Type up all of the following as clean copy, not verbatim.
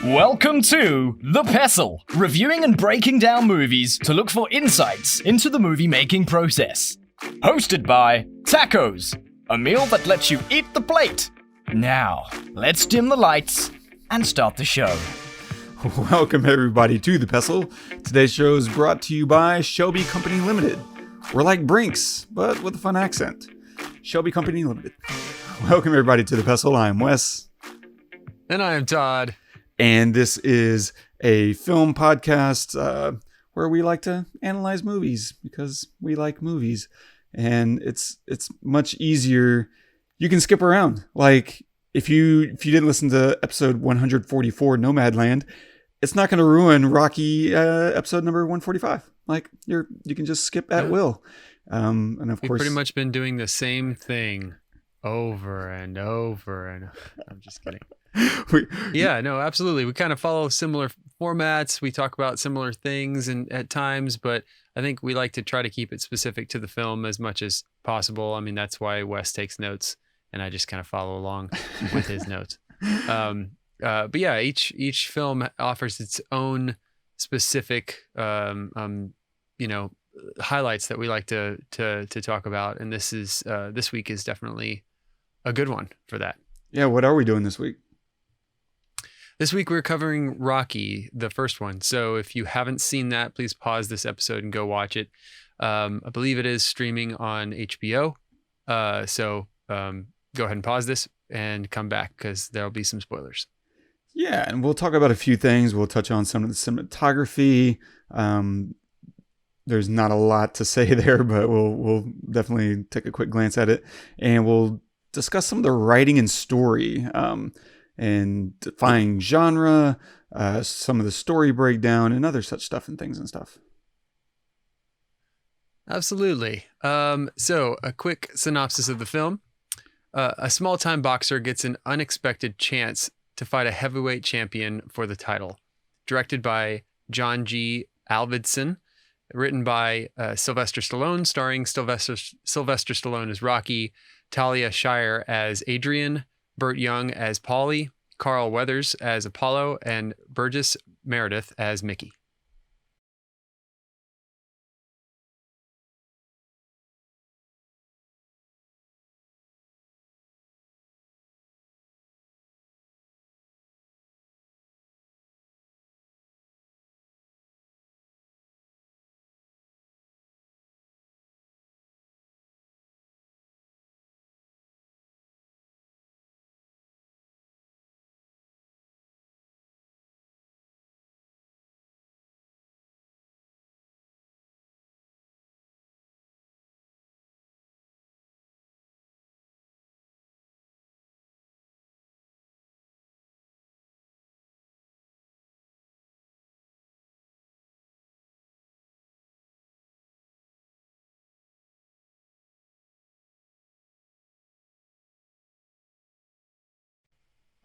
Welcome to The Pestle, reviewing and breaking down movies to look for insights into the movie-making process. Hosted by Tacos, a meal that lets you eat the plate. Now, let's dim the lights and start the show. Welcome everybody to The Pestle. Today's show is brought to you by Shelby Company Limited. We're like Brinks, but with a fun accent. Shelby Company Limited. Welcome everybody to The Pestle. I'm Wes. And I am Todd. And this is a film podcast where we like to analyze movies because we like movies. And it's much easier. You can skip around. Like if you didn't listen to episode 144, Nomadland, it's not going to ruin Rocky episode number 145. Like you can just skip at will. And of course, we've pretty much been doing the same thing over and over. And I'm just kidding. Yeah, no, absolutely. We kind of follow similar formats. We talk about similar things and at times, but I think we like to try to keep it specific to the film as much as possible. I mean, that's why Wes takes notes and I just kind of follow along with his notes. But yeah, each film offers its own specific, highlights that we like to talk about. And this week is definitely a good one for that. Yeah. What are we doing this week? This week we're covering Rocky, the first one. So if you haven't seen that, please pause this episode and go watch it. I believe it is streaming on HBO. So go ahead and pause this and come back because there'll be some spoilers. Yeah, and we'll talk about a few things. We'll touch on some of the cinematography. There's not a lot to say there, but we'll definitely take a quick glance at it. And we'll discuss some of the writing and story. And defying genre, some of the story breakdown, and other such stuff and things and stuff. Absolutely. So a quick synopsis of the film. A small-time boxer gets an unexpected chance to fight a heavyweight champion for the title. Directed by John G. Avildsen. Written by Sylvester Stallone, starring Sylvester Stallone as Rocky, Talia Shire as Adrian, Burt Young as Paulie, Carl Weathers as Apollo, and Burgess Meredith as Mickey.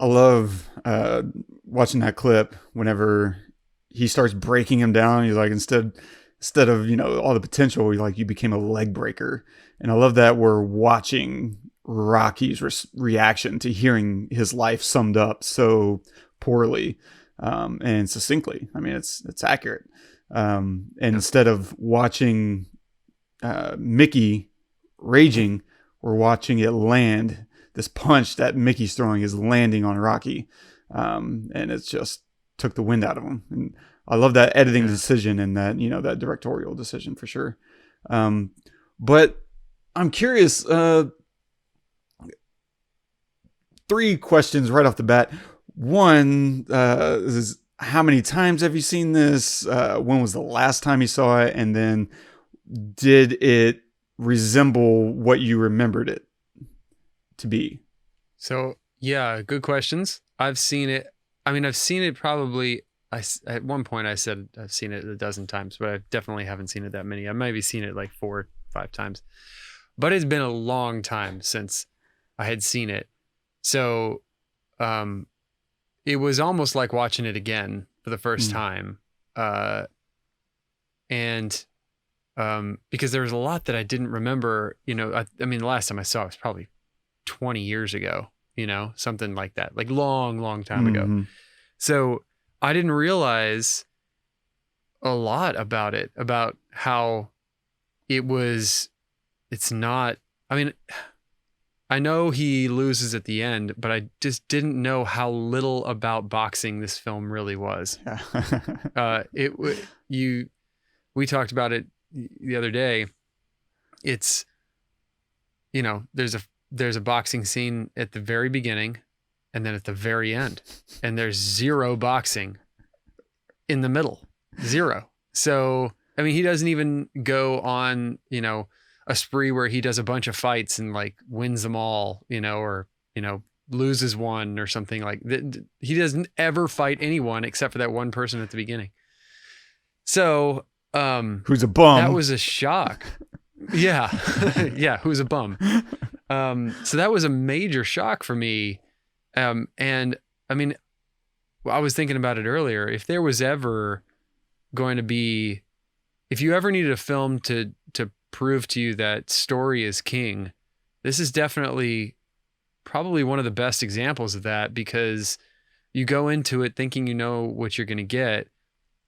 I love watching that clip whenever he starts breaking him down. He's like, instead of, all the potential, you became a leg breaker. And I love that we're watching Rocky's reaction to hearing his life summed up so poorly and succinctly. I mean, it's accurate. And instead of watching Mickey raging, we're watching it land. This punch that Mickey's throwing is landing on Rocky. And it's just took the wind out of him. And I love that editing decision and that, that directorial decision for sure. But I'm curious, 3 questions right off the bat. One is how many times have you seen this? When was the last time you saw it? And then did it resemble what you remembered it to be? So yeah, good questions. I've seen it. I mean, I've seen it probably. At one point I said I've seen it a dozen times, but I definitely haven't seen it that many. I maybe seen it like 4 or 5 times, but it's been a long time since I had seen it. So, it was almost like watching it again for the first time. And because there was a lot that I didn't remember, I mean, the last time I saw it was probably 20 years ago, something like that, like long time ago. So I didn't realize a lot about it, about how it's not, I mean, I know he loses at the end, but I just didn't know how little about boxing this film really was. Yeah. We talked about it the other day. It's, there's a boxing scene at the very beginning and then at the very end, and there's zero boxing in the middle. Zero. So, I mean, he doesn't even go on, a spree where he does a bunch of fights and like wins them all, or, loses one or something like that. He doesn't ever fight anyone except for that one person at the beginning. So, who's a bum? That was a shock. Yeah. Yeah. Who's a bum? So that was a major shock for me. And I mean, I was thinking about it earlier. If there was ever going to be, if you ever needed a film to prove to you that story is king, this is definitely probably one of the best examples of that, because you go into it thinking you know what you're going to get,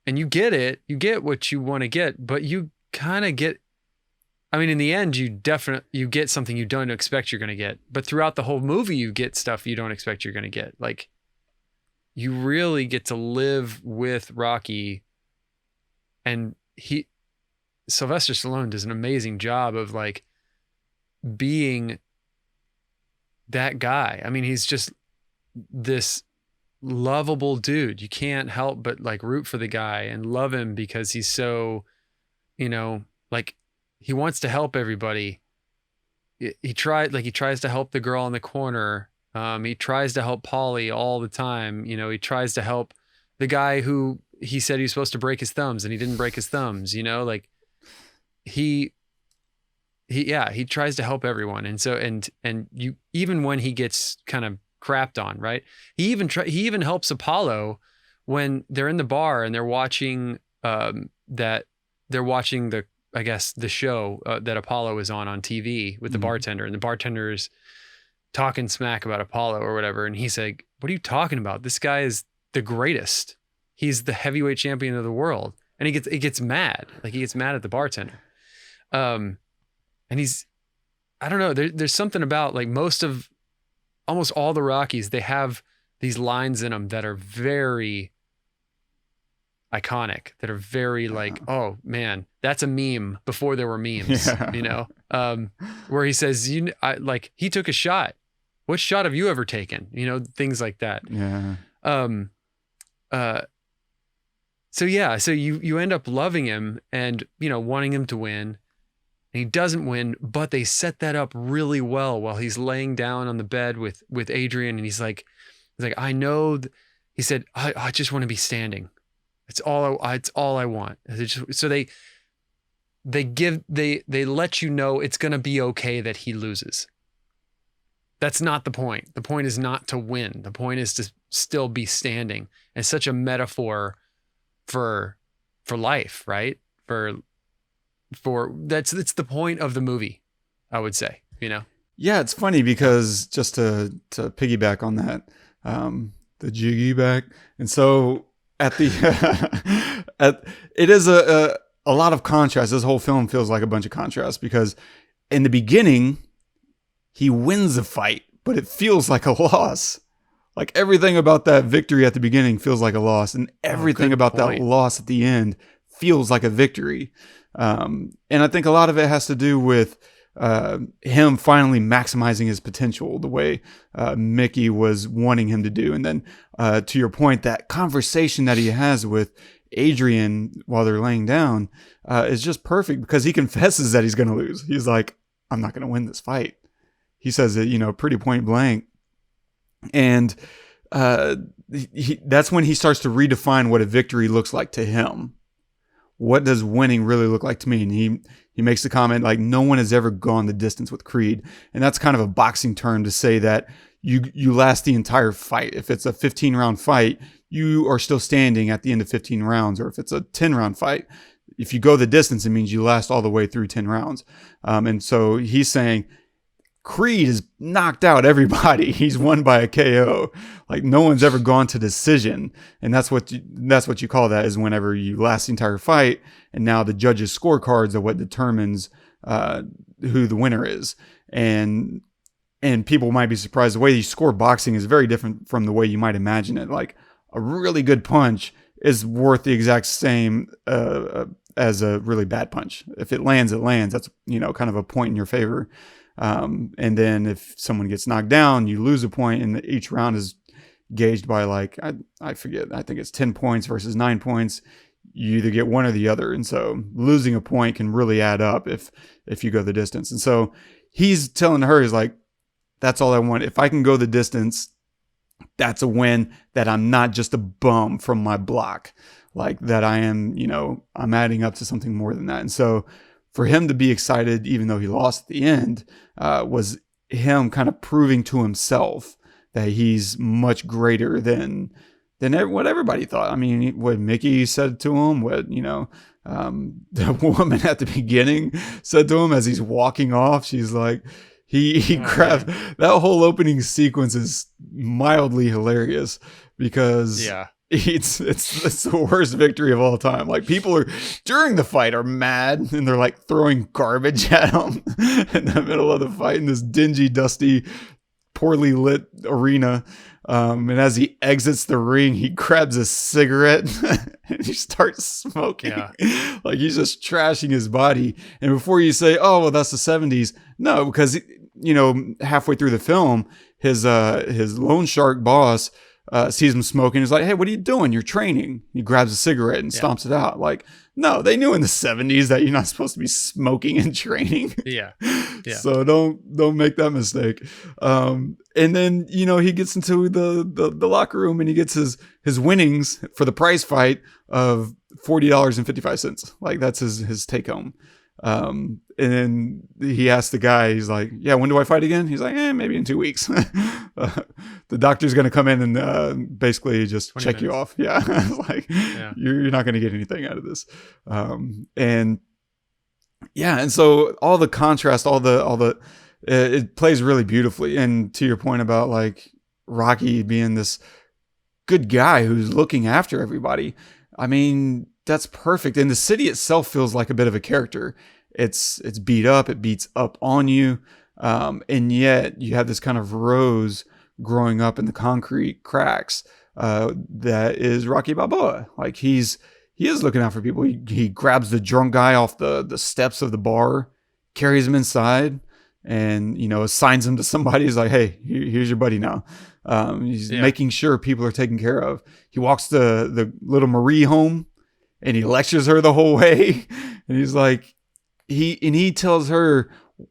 and you get what you want to get, but you kind of get, I mean, in the end, you get something you don't expect you're going to get, but throughout the whole movie, you get stuff you don't expect you're going to get. Like, you really get to live with Rocky, and Sylvester Stallone does an amazing job of like being that guy. I mean, he's just this lovable dude. You can't help but like root for the guy and love him because he's so, like, he wants to help everybody. He tries to help the girl in the corner. He tries to help Paulie all the time. He tries to help the guy who he said he was supposed to break his thumbs and he didn't break his thumbs, like he tries to help everyone. And so, and you, even when he gets kind of crapped on, right? He even helps Apollo when they're in the bar and they're watching, the show that Apollo is on TV with the bartender, and the bartender's talking smack about Apollo or whatever. And he's like, what are you talking about? This guy is the greatest. He's the heavyweight champion of the world. And he gets mad. Like, he gets mad at the bartender. And he's, I don't know, there's something about like almost all the Rockies, they have these lines in them that are very iconic, that are very like, oh man, that's a meme before there were memes, where he says, he took a shot. What shot have you ever taken? Things like that. Yeah. So you end up loving him and, wanting him to win. And he doesn't win, but they set that up really well while he's laying down on the bed with Adrian. And he's like, I know, he said, I just want to be standing. It's all I want. So they let you know it's going to be okay that he loses. That's not the point. The point is not to win. The point is to still be standing. And such a metaphor for life, right? It's the point of the movie, I would say, Yeah, it's funny because just to piggyback on that, the jiggy back. And so at the, it is a lot of contrast. This whole film feels like a bunch of contrast because in the beginning, he wins a fight, but it feels like a loss. Like everything about that victory at the beginning feels like a loss, and everything about that loss at the end feels like a victory. And I think a lot of it has to do with him finally maximizing his potential the way Mickey was wanting him to do. And then to your point, that conversation that he has with Adrian while they're laying down is just perfect because he confesses that he's going to lose. He's like, I'm not going to win this fight. He says it, pretty point blank. And that's when he starts to redefine what a victory looks like to him. What does winning really look like to me? And he makes the comment like, no one has ever gone the distance with Creed. And that's kind of a boxing term to say that you last the entire fight. If it's a 15-round fight, you are still standing at the end of 15 rounds. Or if it's a 10-round fight, if you go the distance, it means you last all the way through 10 rounds. And so he's saying Creed has knocked out everybody. He's won by a KO. Like no one's ever gone to decision, and that's what you call that, is whenever you last the entire fight, and now the judges' scorecards are what determines who the winner is. And people might be surprised. The way you score boxing is very different from the way you might imagine it. Like a really good punch is worth the exact same as a really bad punch. If it lands, it lands. That's, kind of a point in your favor. And then if someone gets knocked down, you lose a point, and each round is gauged by like, I forget, I think it's 10 points versus 9 points. You either get one or the other. And so losing a point can really add up if you go the distance. And so he's telling her, he's like, that's all I want. If I can go the distance, that's a win, that I'm not just a bum from my block, like that I am, I'm adding up to something more than that. And so for him to be excited, even though he lost at the end, was him kind of proving to himself that he's much greater than what everybody thought. I mean, what Mickey said to him, what, the woman at the beginning said to him as he's walking off, she's like, he grabbed that whole opening sequence is mildly hilarious because it's the worst victory of all time. Like people are during the fight are mad and they're like throwing garbage at him in the middle of the fight in this dingy, dusty, poorly lit arena. And as he exits the ring, he grabs a cigarette and he starts smoking. Like he's just trashing his body. And before you say, oh, well, that's the 70s. No, because, halfway through the film, his loan shark boss sees him smoking. He's like, hey, what are you doing? You're training. He grabs a cigarette and stomps it out. Like, no, they knew in the 70s that you're not supposed to be smoking and training. Yeah. So don't make that mistake. And then, he gets into the locker room and he gets his winnings for the prize fight of $40.55. Like that's his take home. And then he asked the guy, he's like, yeah, when do I fight again? He's like, maybe in 2 weeks. The doctor's going to come in and basically just check minutes. You off. Yeah. Like you're not going to get anything out of this. And so all the contrast, it plays really beautifully. And to your point about like Rocky being this good guy who's looking after everybody, I mean, that's perfect. And the city itself feels like a bit of a character. It's beat up. It beats up on you. And yet you have this kind of rose growing up in the concrete cracks, that is Rocky Balboa. Like he is looking out for people. He grabs the drunk guy off the steps of the bar, carries him inside, and, assigns him to somebody. He's like, hey, here's your buddy now. He's making sure people are taken care of. He walks the little Marie home and he lectures her the whole way. And he's like, he tells her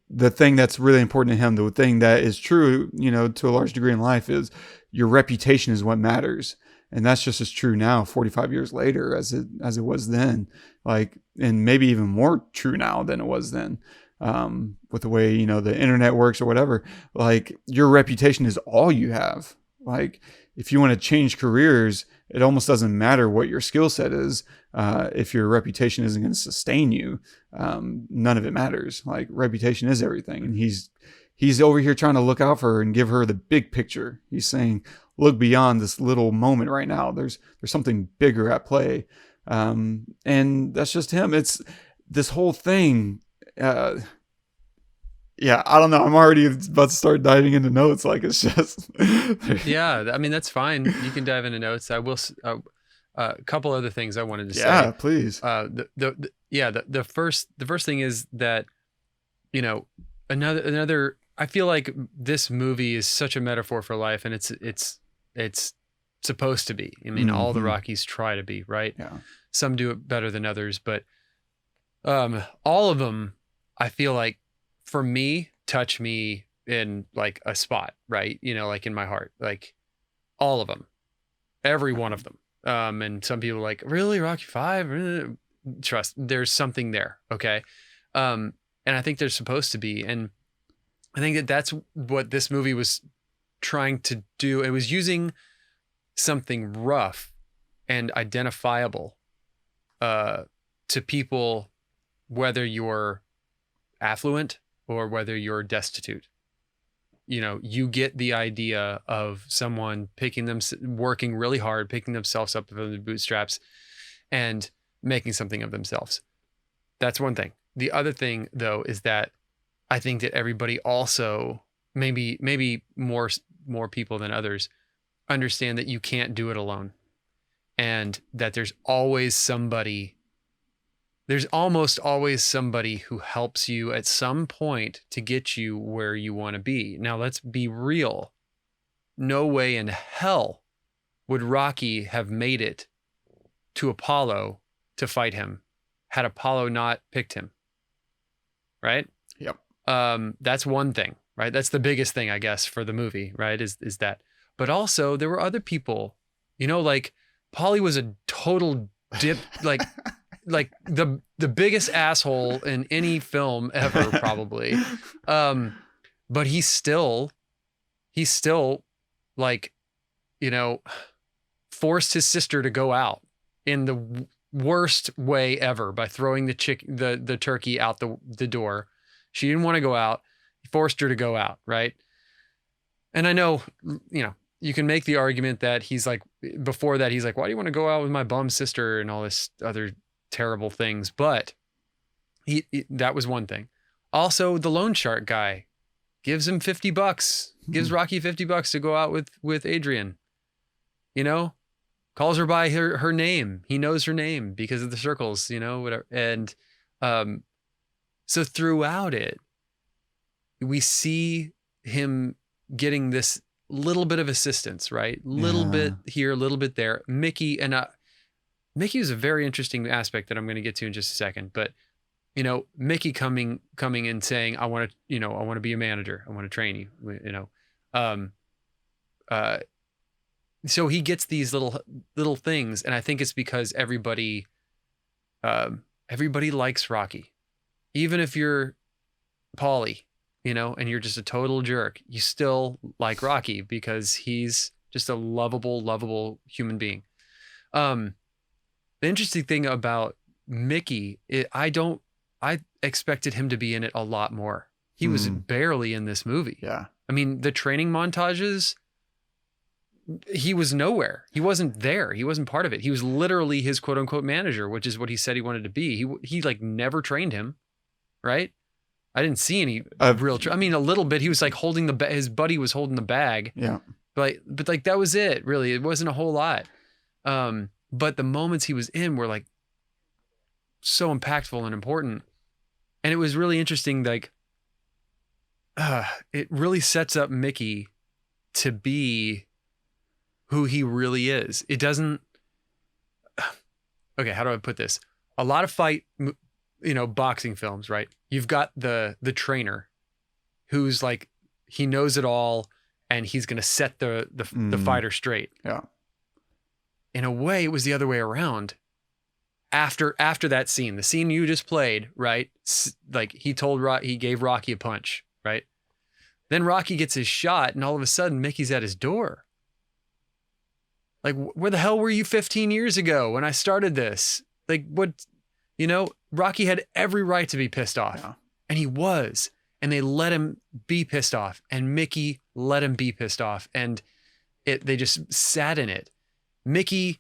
the thing that's really important to him, the thing that is true, to a large degree in life, is your reputation is what matters. And that's just as true now, 45 years later, as it was then, like, and maybe even more true now than it was then, with the way, the internet works or whatever. Like your reputation is all you have. Like if you want to change careers, it almost doesn't matter what your skill set is. If your reputation isn't going to sustain you, none of it matters. Like reputation is everything. And he's over here trying to look out for her and give her the big picture. He's saying, look beyond this little moment right now. There's something bigger at play. And that's just him. It's this whole thing. I don't know. I'm already about to start diving into notes. Like it's just. Yeah. I mean, that's fine. You can dive into notes. I will. A couple other things I wanted to say. Yeah, please. The first thing is that, another, I feel like this movie is such a metaphor for life, and it's supposed to be. I mean, all the Rockies try to be, right? Yeah. Some do it better than others, but all of them, I feel like, for me, touch me in like a spot, right? Like in my heart, like all of them, every one of them. And some people are like, really, Rocky V? Trust, there's something there. Okay. And I think there's supposed to be. And I think that's what this movie was trying to do. It was using something rough and identifiable to people, whether you're affluent or whether you're destitute. you get the idea of someone working really hard, picking themselves up from the bootstraps and making something of themselves. That's one thing. The other thing, though, is that I think that everybody also, maybe more people than others, understand that you can't do it alone, and that there's almost always somebody who helps you at some point to get you where you want to be. Now, let's be real. No way in hell would Rocky have made it to Apollo to fight him had Apollo not picked him. Right? Yep. That's one thing, right? That's the biggest thing, I guess, for the movie, right? Is that. But also there were other people, like Paulie was a total dip, like the biggest asshole in any film ever, probably. But he's still like, forced his sister to go out in the worst way ever by throwing the turkey out the door. She didn't want to go out. He forced her to go out, right? And I know, you can make the argument that he's like, before that, he's like, why do you want to go out with my bum sister and all this other terrible things? But that was one thing. Also, the loan shark guy gives him $50, gives Rocky $50 to go out with Adrian, calls her by her name. He knows her name because of the circles, whatever. And so throughout it, we see him getting this little bit of assistance, right? Little bit here, a little bit there. Mickey is a very interesting aspect that I'm going to get to in just a second. But Mickey coming and saying, I want to be a manager. I want to train you. So he gets these little things, and I think it's because everybody likes Rocky, even if you're Paulie, and you're just a total jerk, you still like Rocky because he's just a lovable human being. The interesting thing about Mickey, I expected him to be in it a lot more. He was barely in this movie. Yeah. I mean, the training montages, he was nowhere. He wasn't there. He wasn't part of it. He was literally his quote unquote manager, which is what he said he wanted to be. He like never trained him, right? I didn't see any real. I mean, a little bit. He was like holding his buddy was holding the bag. Yeah. But like that was it. Really, it wasn't a whole lot. But the moments he was in were like so impactful and important, and it was really interesting. Like, it really sets up Mickey to be who he really is. It doesn't. Okay, how do I put this? A lot of boxing films, right? You've got the trainer who's like, he knows it all and he's going to set the fighter straight. Yeah. In a way, it was the other way around. After that scene, the scene you just played, right? Like he gave Rocky a punch, right? Then Rocky gets his shot and all of a sudden Mickey's at his door. Like, where the hell were you 15 years ago when I started this? Like, what, Rocky had every right to be pissed off. Yeah. And he was. And they let him be pissed off. And Mickey let him be pissed off. And they just sat in it. Mickey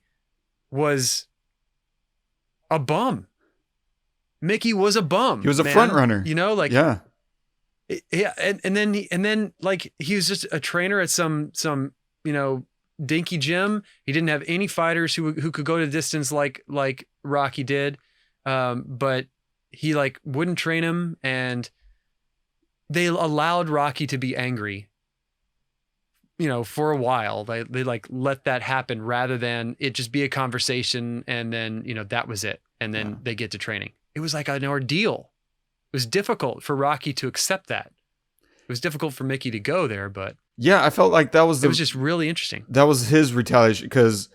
was a bum. Mickey was a bum. He was a front runner. Yeah. Yeah. And then like he was just a trainer at some dinky gym. He didn't have any fighters who could go to distance like Rocky did. But he like wouldn't train him, and they allowed Rocky to be angry, for a while. They like let that happen rather than it just be a conversation. And then, that was it. And then they get to training. It was like an ordeal. It was difficult for Rocky to accept that. It was difficult for Mickey to go there, but yeah, I felt like it was just really interesting. That was his retaliation because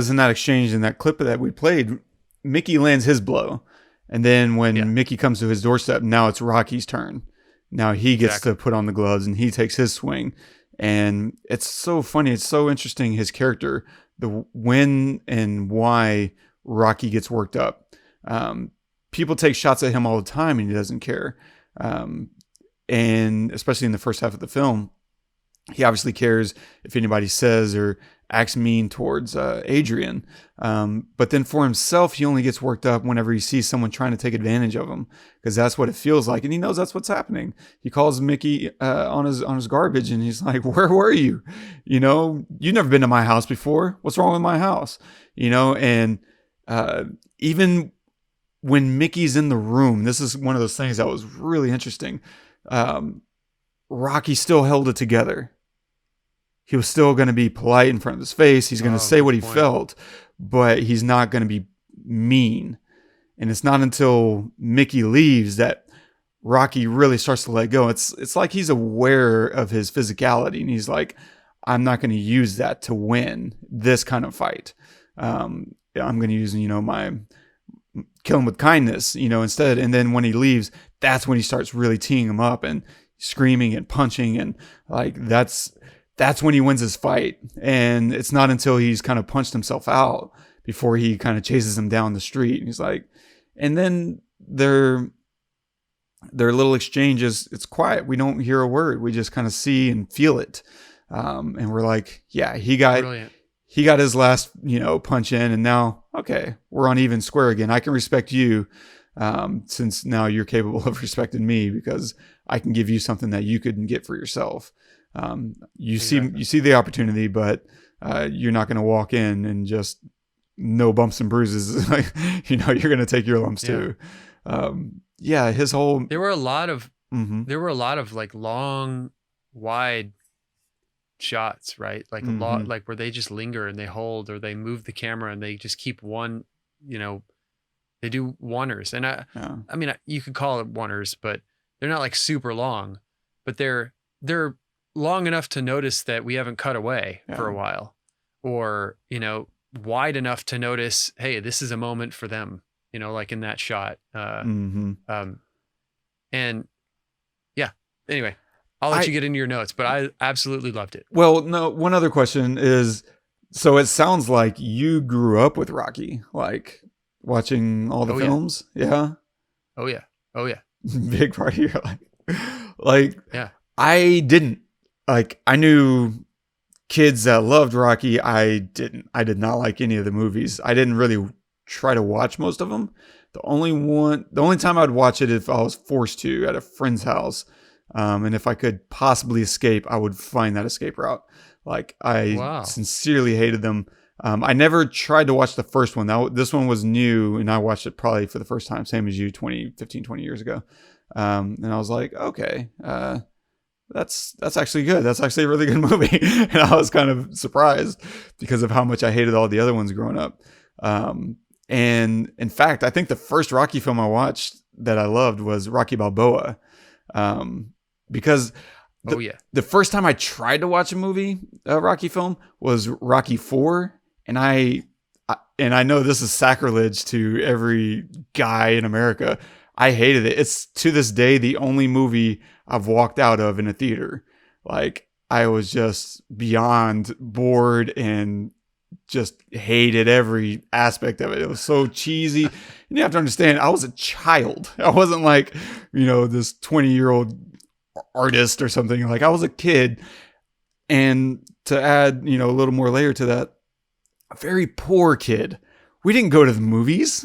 in that exchange, in that clip that we played, Mickey lands his blow. And then when Mickey comes to his doorstep, now it's Rocky's turn. Now he gets to put on the gloves and he takes his swing. And it's so funny. It's so interesting, his character, the when and why Rocky gets worked up. People take shots at him all the time and he doesn't care. and especially in the first half of the film, he obviously cares if anybody says or acts mean towards Adrian. But then for himself, he only gets worked up whenever he sees someone trying to take advantage of him, because that's what it feels like. And he knows that's what's happening. He calls Mickey on his garbage, and he's like, where were you? You know, you've never been to my house before. What's wrong with my house? You know, and even when Mickey's in the room, this is one of those things that was really interesting. Rocky still held it together. He was still going to be polite in front of his face. He's going to say what he felt, but he's not going to be mean. And it's not until Mickey leaves that Rocky really starts to let go. It's like he's aware of his physicality, and he's like, I'm not going to use that to win this kind of fight. I'm going to use, my kill him with kindness, instead. And then when he leaves, that's when he starts really teeing him up and screaming and punching, and like that's when he wins his fight. And it's not until he's kind of punched himself out before he kind of chases him down the street. And he's like, and then their little exchanges, it's quiet. We don't hear a word. We just kind of see and feel it. And we're like, yeah, he got his last, punch in, and now, okay, we're on even square again. I can respect you. Since now you're capable of respecting me, because I can give you something that you couldn't get for yourself. You see the opportunity, but you're not going to walk in and just no bumps and bruises. You're going to take your lumps too. His whole. There were a lot of like long, wide shots, right? Like a lot, like where they just linger and they hold, or they move the camera and they just keep one, they do oneers. And I mean, you could call it oneers, but they're not like super long, but they're long enough to notice that we haven't cut away for a while, or, wide enough to notice, hey, this is a moment for them, like in that shot. And yeah, anyway, I'll let you get into your notes, but I absolutely loved it. Well, no, one other question is, so it sounds like you grew up with Rocky, like watching all the films. Yeah. Oh yeah. Big part of your life. Yeah. I didn't. Like, I knew kids that loved Rocky. I did not like any of the movies. I didn't really try to watch most of them. The only time I'd watch it if I was forced to at a friend's house. And if I could possibly escape, I would find that escape route. Like, I sincerely hated them. I never tried to watch the first one. This one was new, and I watched it probably for the first time, same as you, 20 years ago. And I was like, okay, that's actually good. That's actually a really good movie. And I was kind of surprised because of how much I hated all the other ones growing up. And in fact, I think the first Rocky film I watched that I loved was Rocky Balboa. Because the first time I tried to watch a Rocky film was Rocky IV. And I know this is sacrilege to every guy in America. I hated it. It's to this day the only movie I've walked out of in a theater. Like, I was just beyond bored and just hated every aspect of it. It was so cheesy. And you have to understand, I was a child. I wasn't like, this 20-year-old artist or something. Like, I was a kid. And to add, a little more layer to that, a very poor kid. We didn't go to the movies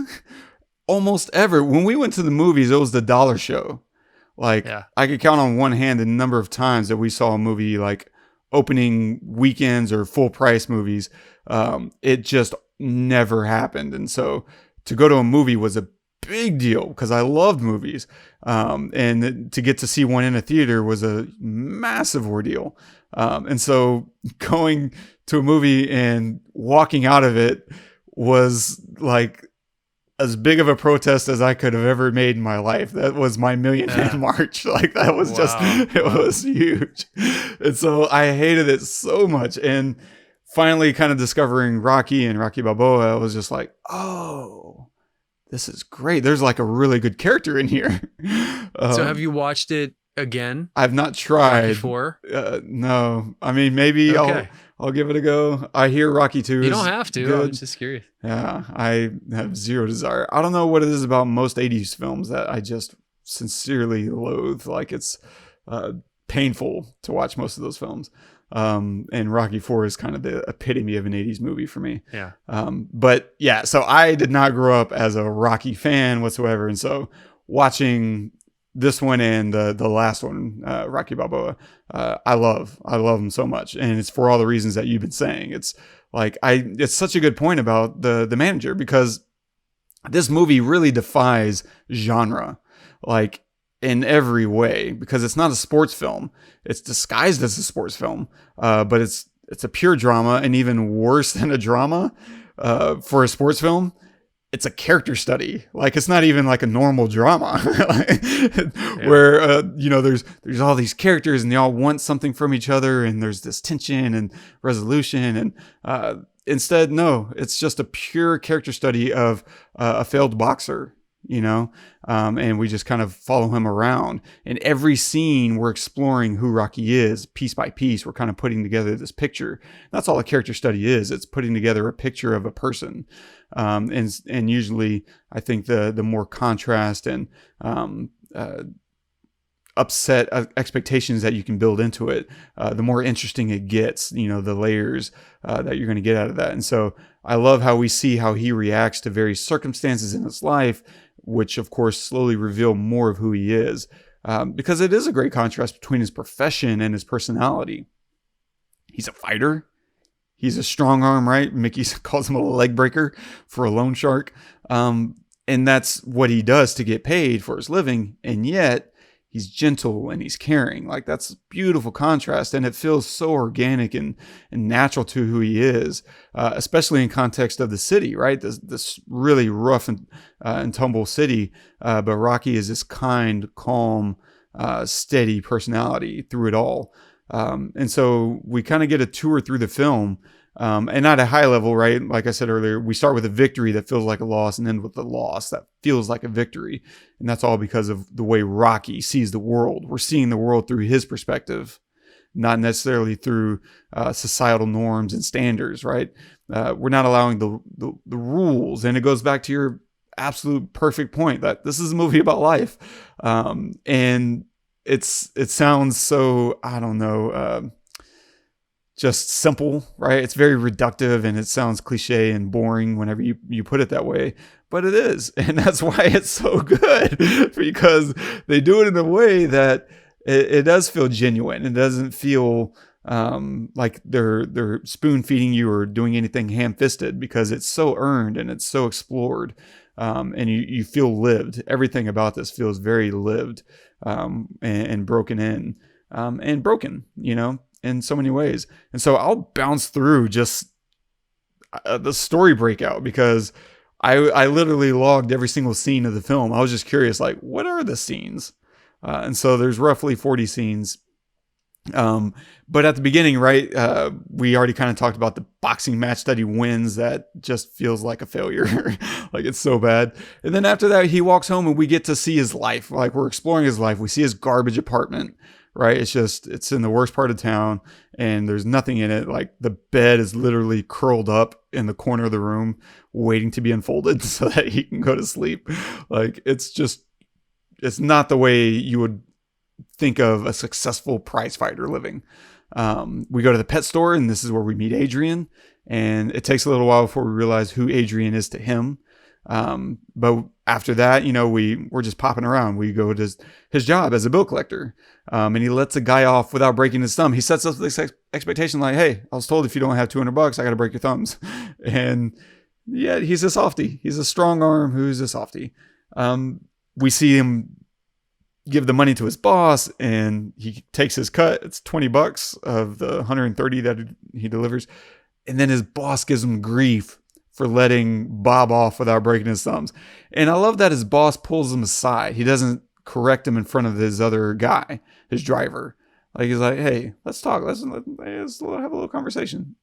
almost ever. When we went to the movies, it was the dollar show. Like, I could count on one hand the number of times that we saw a movie like opening weekends or full price movies. It just never happened. And so to go to a movie was a big deal because I loved movies. And to get to see one in a theater was a massive ordeal. And so going to a movie and walking out of it was like as big of a protest as I could have ever made in my life. That was my Million Man March. Like, that was it was huge. And so I hated it so much. And finally kind of discovering Rocky and Rocky Balboa, I was just like, oh, this is great. There's like a really good character in here. So have you watched it again? I've not tried. Before? No. I mean, maybe I'll give it a go. I hear Rocky 2 You don't have to. Good. I'm just curious. Yeah, I have zero desire. I don't know what it is about most 80s films that I just sincerely loathe. Like, it's painful to watch most of those films. And Rocky IV is kind of the epitome of an 80s movie for me. Yeah. But yeah, so I did not grow up as a Rocky fan whatsoever. And so watching this one and the last one, Rocky Balboa, I love them so much. And it's for all the reasons that you've been saying. It's like, it's such a good point about the manager, because this movie really defies genre. Like, in every way, because it's not a sports film. It's disguised as a sports film, but it's a pure drama, and even worse than a drama for a sports film, it's a character study. Like, it's not even like a normal drama where there's all these characters and they all want something from each other, and there's this tension and resolution, and instead, no, it's just a pure character study of a failed boxer. And we just kind of follow him around. In every scene, we're exploring who Rocky is piece by piece. We're kind of putting together this picture. That's all a character study is. It's putting together a picture of a person. And usually, I think the more contrast and upset expectations that you can build into it, the more interesting it gets, the layers that you're going to get out of that. And so I love how we see how he reacts to various circumstances in his life, which of course slowly reveal more of who he is, because it is a great contrast between his profession and his personality. He's a fighter. He's a strong arm, right? Mickey calls him a leg breaker for a loan shark. And that's what he does to get paid for his living. And yet he's gentle and he's caring. Like, that's a beautiful contrast. And it feels so organic and natural to who he is, especially in context of the city, right? This really rough and tumble city. But Rocky is this kind, calm, steady personality through it all. And so we kind of get a tour through the film, and at a high level, right? Like I said earlier, we start with a victory that feels like a loss, and end with a loss that feels like a victory. And that's all because of the way Rocky sees the world. We're seeing the world through his perspective, not necessarily through societal norms and standards, right? We're not allowing the rules. And it goes back to your absolute perfect point that this is a movie about life. And it sounds so, I don't know, just simple, right? It's very reductive and it sounds cliche and boring whenever you put it that way, but it is. And that's why it's so good, because they do it in a way that it does feel genuine. It doesn't feel like they're spoon feeding you or doing anything ham-fisted, because it's so earned and it's so explored. And you feel lived. Everything about this feels very lived, and broken in, and broken, in so many ways. And so I'll bounce through just the story breakout, because I literally logged every single scene of the film. I was just curious, like, what are the scenes? And so there's roughly 40 scenes. But at the beginning, right, we already kind of talked about the boxing match that he wins that just feels like a failure. Like, it's so bad. And then after that, he walks home and we get to see his life. Like, we're exploring his life. We see his garbage apartment, right? It's in the worst part of town and there's nothing in it. Like, the bed is literally curled up in the corner of the room, waiting to be unfolded so that he can go to sleep. Like, it's not the way you would think of a successful prize fighter living. We go to the pet store, and this is where we meet Adrian, and it takes a little while before we realize who Adrian is to him. But after that, we're just popping around. We go to his job as a bill collector, and he lets a guy off without breaking his thumb. He sets up this expectation like, hey, I was told if you don't have $200, I got to break your thumbs. And yeah, he's a softie. He's a strong arm who's a softie. We see him give the money to his boss, and he takes his cut. It's $20 of the 130 that he delivers. And then his boss gives him grief for letting Bob off without breaking his thumbs. And I love that his boss pulls him aside. He doesn't correct him in front of his other guy, his driver. Like, he's like, hey, let's talk. Let's have a little conversation.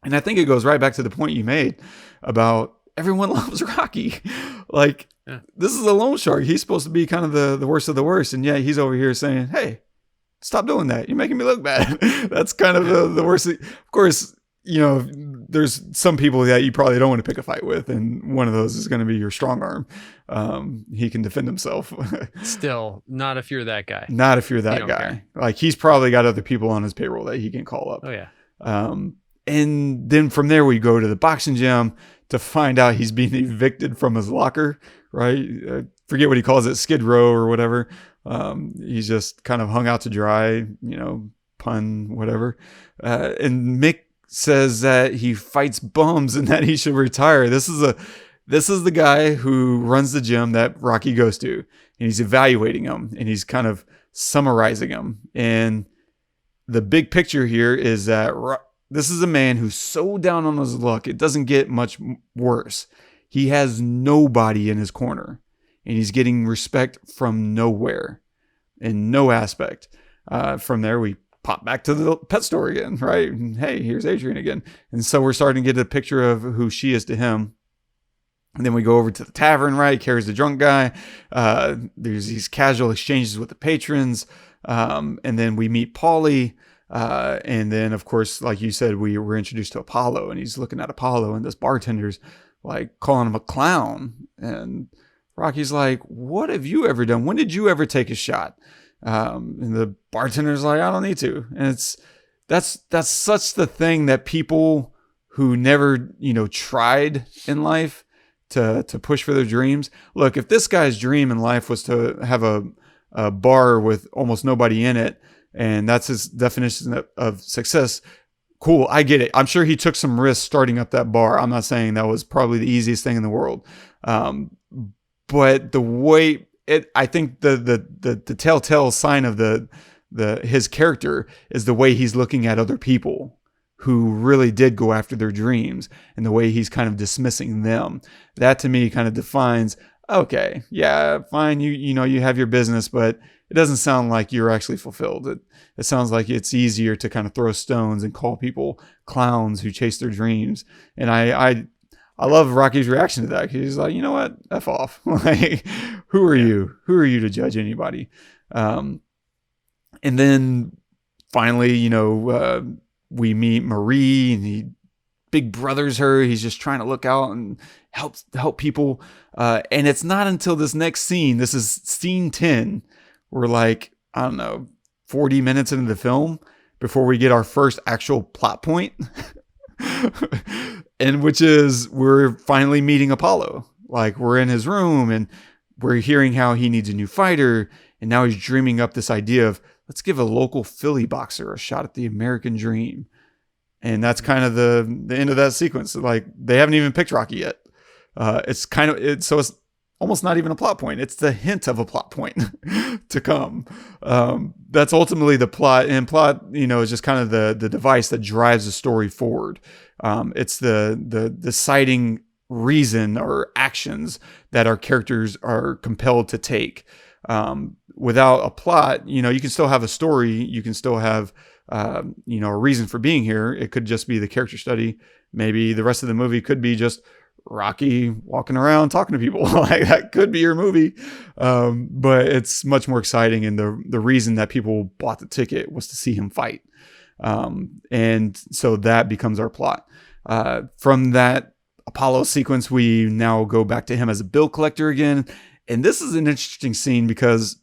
And I think it goes right back to the point you made about everyone loves Rocky. Like, yeah. This is a loan shark. He's supposed to be kind of the worst of the worst. And yet he's over here saying, hey, stop doing that. You're making me look bad. That's kind of the worst. Of course, you know, there's some people that you probably don't want to pick a fight with, and one of those is going to be your strong arm. He can defend himself. Still, not if you're that guy. Not if you're You that don't guy. care. Like, he's probably got other people on his payroll that he can call up. Oh yeah. And then from there, we go to the boxing gym to find out he's being evicted from his locker, right? Forget what he calls it, Skid Row or whatever. He's just kind of hung out to dry, you know, pun, whatever. And Mick says that he fights bums and that he should retire. This is the guy who runs the gym that Rocky goes to, and he's evaluating him and he's kind of summarizing him. And the big picture here is that this is a man who's so down on his luck, it doesn't get much worse. He has nobody in his corner, and he's getting respect from nowhere in no aspect. From there, we pop back to the pet store again, right? And hey, here's Adrian again. And so we're starting to get a picture of who she is to him. And then we go over to the tavern, right? Carries the drunk guy. There's these casual exchanges with the patrons. And then we meet Paulie. And then, of course, like you said, we were introduced to Apollo, and he's looking at Apollo, and this bartender's like calling him a clown. And Rocky's like, what have you ever done? When did you ever take a shot? And the bartender's like, I don't need to. And that's such the thing that people who never, you know, tried in life to push for their dreams. Look, if this guy's dream in life was to have a bar with almost nobody in it, and that's his definition of success, cool, I get it. I'm sure he took some risks starting up that bar. I'm not saying that was probably the easiest thing in the world. But the way I think the telltale sign of his character is the way he's looking at other people who really did go after their dreams, and the way he's kind of dismissing them. That to me kind of defines, okay, yeah, fine, you know, you have your business, but it doesn't sound like you're actually fulfilled. It sounds like it's easier to kind of throw stones and call people clowns who chase their dreams. And I love Rocky's reaction to that. He's like, you know what? F off. Like, who are you? Who are you to judge anybody? And then finally, you know, we meet Marie, and he big brothers her. He's just trying to look out and help people. And it's not until this next scene, this is scene 10, we're like, I don't know, 40 minutes into the film before we get our first actual plot point. And which is, we're finally meeting Apollo. Like, we're in his room and we're hearing how he needs a new fighter. And now he's dreaming up this idea of, let's give a local Philly boxer a shot at the American dream. And that's kind of the end of that sequence. Like, they haven't even picked Rocky yet. So it's almost not even a plot point. It's the hint of a plot point to come. That's ultimately the plot, and plot, you know, is just kind of the device that drives the story forward. It's the deciding reason or actions that our characters are compelled to take. Without a plot, you know, you can still have a story. You can still have, you know, a reason for being here. It could just be the character study. Maybe the rest of the movie could be just Rocky walking around talking to people. Like, that could be your movie. But it's much more exciting. And the reason that people bought the ticket was to see him fight. And so that becomes our plot. From that Apollo sequence, we now go back to him as a bill collector again. And this is an interesting scene because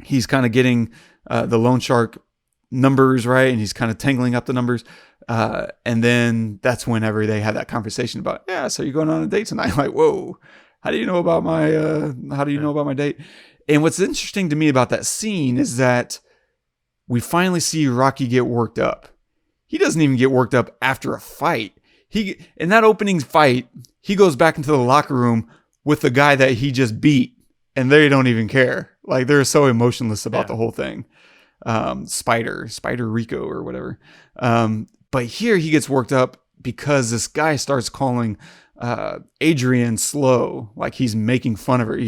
he's kind of getting the loan shark numbers, right? And he's kind of tangling up the numbers. And then that's whenever they have that conversation about, yeah, so you're going on a date tonight. Like, whoa, how do you know about my date? And what's interesting to me about that scene is that we finally see Rocky get worked up. He doesn't even get worked up after a fight. In that opening fight, he goes back into the locker room with the guy that he just beat, and they don't even care. Like, they're so emotionless about the whole thing. Spider Rico or whatever. But here he gets worked up because this guy starts calling Adrian slow, like he's making fun of her,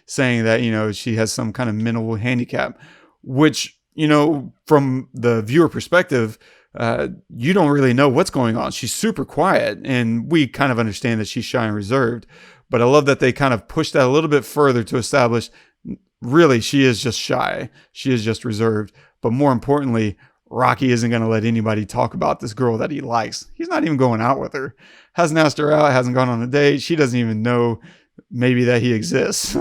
saying that, you know, she has some kind of mental handicap, which, you know, from the viewer perspective, you don't really know what's going on. She's super quiet, and we kind of understand that she's shy and reserved. But I love that they kind of push that a little bit further to establish, really, she is just shy. She is just reserved. But more importantly, Rocky isn't going to let anybody talk about this girl that he likes. He's not even going out with her. Hasn't asked her out, hasn't gone on a date. She doesn't even know maybe that he exists.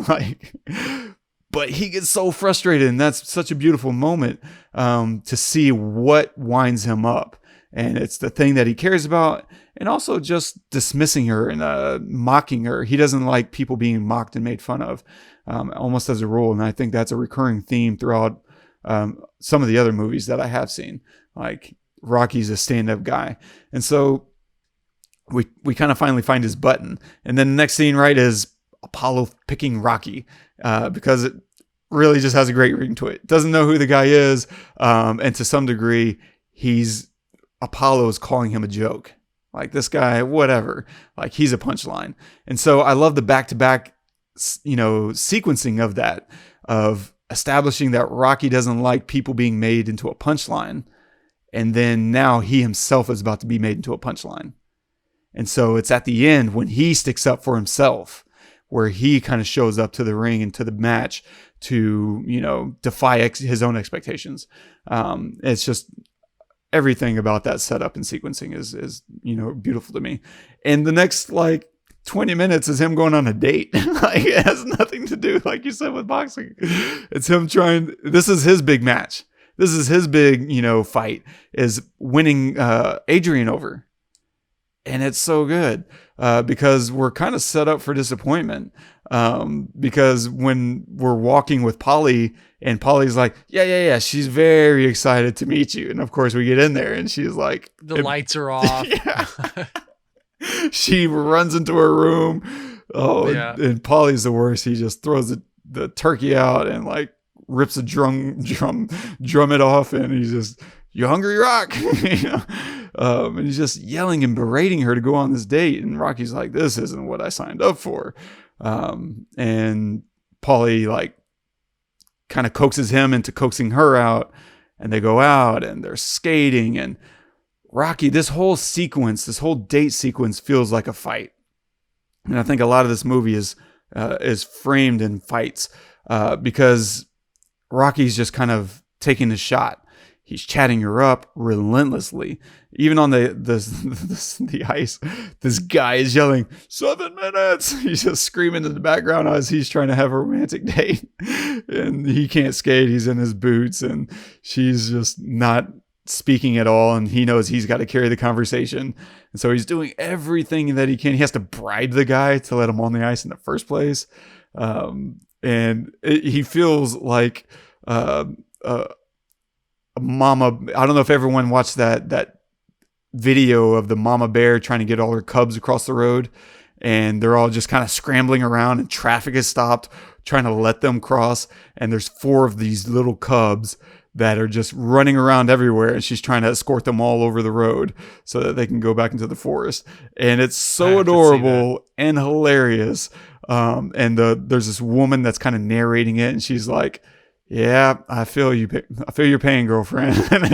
But he gets so frustrated, and that's such a beautiful moment to see what winds him up. And it's the thing that he cares about, and also just dismissing her and mocking her. He doesn't like people being mocked and made fun of, almost as a rule. And I think that's a recurring theme throughout some of the other movies that I have seen. Like Rocky's a stand-up guy. And so we kind of finally find his button. And then the next scene, right, is Apollo picking Rocky because it really just has a great ring to it. Doesn't know who the guy is. And to some degree, Apollo is calling him a joke. Like, this guy, whatever. Like, he's a punchline. And so I love the back-to-back, sequencing of that, of establishing that Rocky doesn't like people being made into a punchline. And then now he himself is about to be made into a punchline. And so it's at the end when he sticks up for himself, where he kind of shows up to the ring and to the match to, defy his own expectations. It's just everything about that setup and sequencing is beautiful to me. And the next 20 minutes is him going on a date. It has nothing to do, like you said, with boxing. It's him this is his big match. This is his big, fight, is winning Adrian over. And it's so good because we're kind of set up for disappointment. Because when we're walking with Paulie, and Paulie's like, yeah, she's very excited to meet you. And of course we get in there and she's like, the lights are off. Yeah. She runs into her room. Oh, yeah. And Paulie's the worst. He just throws the turkey out and rips a drum it off. And he's just, "You hungry, Rock?" And he's just yelling and berating her to go on this date. And Rocky's like, "This isn't what I signed up for." And Paulie kind of coaxes him into coaxing her out, and they go out and they're skating. And Rocky, this whole date sequence feels like a fight. And I think a lot of this movie is framed in fights because Rocky's just kind of taking the shot. He's chatting her up relentlessly. Even on the ice, this guy is yelling, 7 minutes. He's just screaming in the background as he's trying to have a romantic date. And he can't skate. He's in his boots and she's just not speaking at all. And he knows he's got to carry the conversation. And so he's doing everything that he can. He has to bribe the guy to let him on the ice in the first place. He feels like a mama. I don't know if everyone watched that video of the mama bear trying to get all her cubs across the road, and they're all just kind of scrambling around and traffic is stopped trying to let them cross. And there's 4 of these little cubs that are just running around everywhere, and she's trying to escort them all over the road so that they can go back into the forest. And it's so adorable and hilarious. There's this woman that's kind of narrating it, and she's like, "Yeah, I feel your pain, girlfriend." And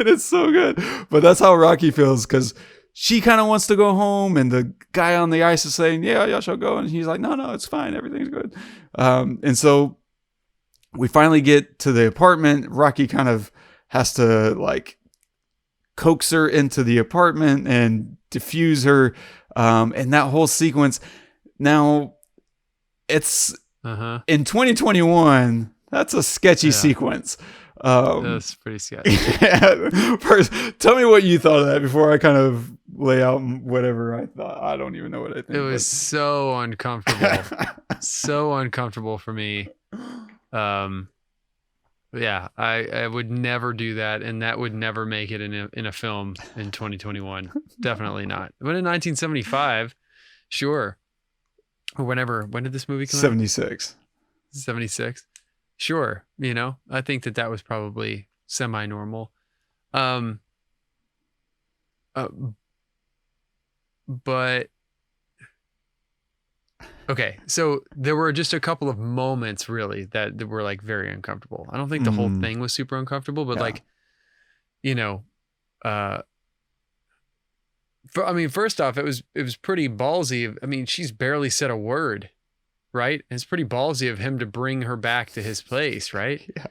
it's so good. But that's how Rocky feels, because she kind of wants to go home, and the guy on the ice is saying, "Yeah, y'all shall go." And he's like, No, it's fine. Everything's good. And so we finally get to the apartment. Rocky kind of has to coax her into the apartment and diffuse her. And that whole sequence. Now, it's in 2021. That's a sketchy sequence. That's pretty sketchy. Yeah. First, tell me what you thought of that before I kind of lay out whatever I thought. I don't even know what I think. It was so uncomfortable. So uncomfortable for me. Yeah, I would never do that, and that would never make it in a film in 2021. Definitely not. But in 1975, sure. Or whenever. When did this movie come out? 76. 76. Sure. I think that was probably semi-normal. But okay, so there were just a couple of moments really that were very uncomfortable. I don't think the whole thing was super uncomfortable, but first off, it was pretty ballsy. She's barely said a word, right? And it's pretty ballsy of him to bring her back to his place, right? Yeah.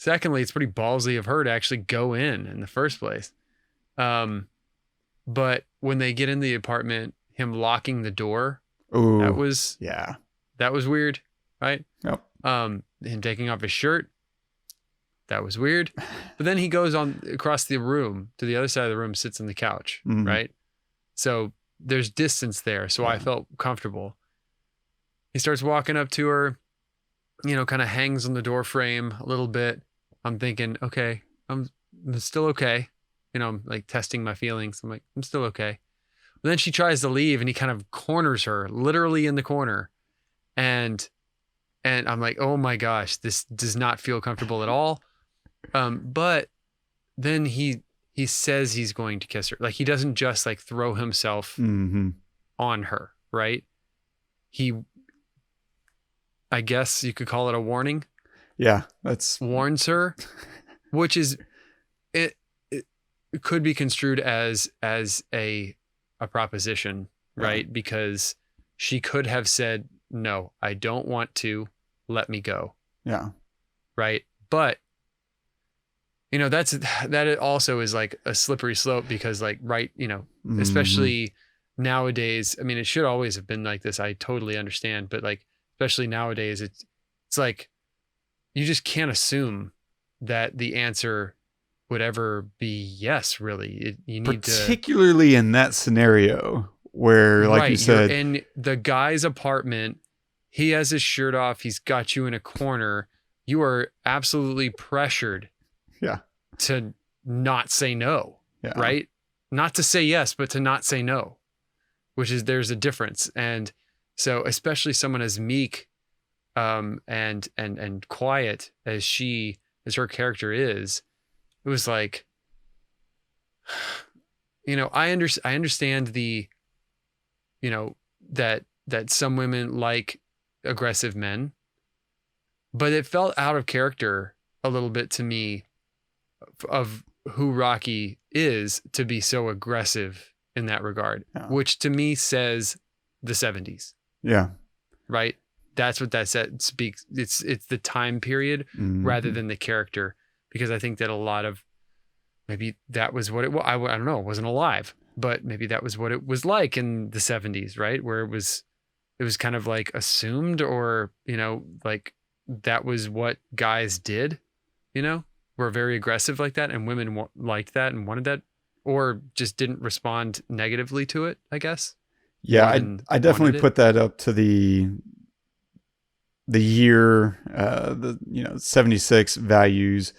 Secondly, it's pretty ballsy of her to actually go in the first place. But when they get in the apartment, him locking the door, Ooh, that was weird, right? Yep. Him taking off his shirt, that was weird. But then he goes on across the room to the other side of the room, sits on the couch, right? So there's distance there. So I felt comfortable. He starts walking up to her, kind of hangs on the door frame a little bit. I'm thinking, okay, I'm still okay. I'm like testing my feelings. I'm like, I'm still okay. But then she tries to leave and he kind of corners her literally in the corner. And I'm like, oh my gosh, this does not feel comfortable at all. But then he says he's going to kiss her. Like he doesn't just like throw himself on her, right? I guess you could call it a warning. Yeah, that's warns her, which is it could be construed as a proposition, right? Because she could have said, no, I don't want to, let me go. Yeah. Right. But that also is like a slippery slope because like, right. Especially nowadays, I mean, it should always have been like this. I totally understand. But like, especially nowadays, it's like, you just can't assume that the answer would ever be yes, really. You need particularly in that scenario where, like you said, you're in the guy's apartment. He has his shirt off. He's got you in a corner. You are absolutely pressured to not say no, right? Not to say yes, but to not say no, there's a difference. And so especially someone as meek and quiet as her character is, it was like, I understand the, that some women like aggressive men, but it felt out of character a little bit to me of who Rocky is to be so aggressive in that regard, which to me says the 70s. Yeah. Right. That's what that speaks. It's the time period rather than the character, because I think that a lot of maybe that was what it was. I don't know. It wasn't alive, but maybe that was what it was like in the 70s, right? Where it was kind of like assumed, or, like that was what guys did, were very aggressive like that, and women liked that and wanted that, or just didn't respond negatively to it, I guess. Yeah, I definitely put that up to the year, 76 values.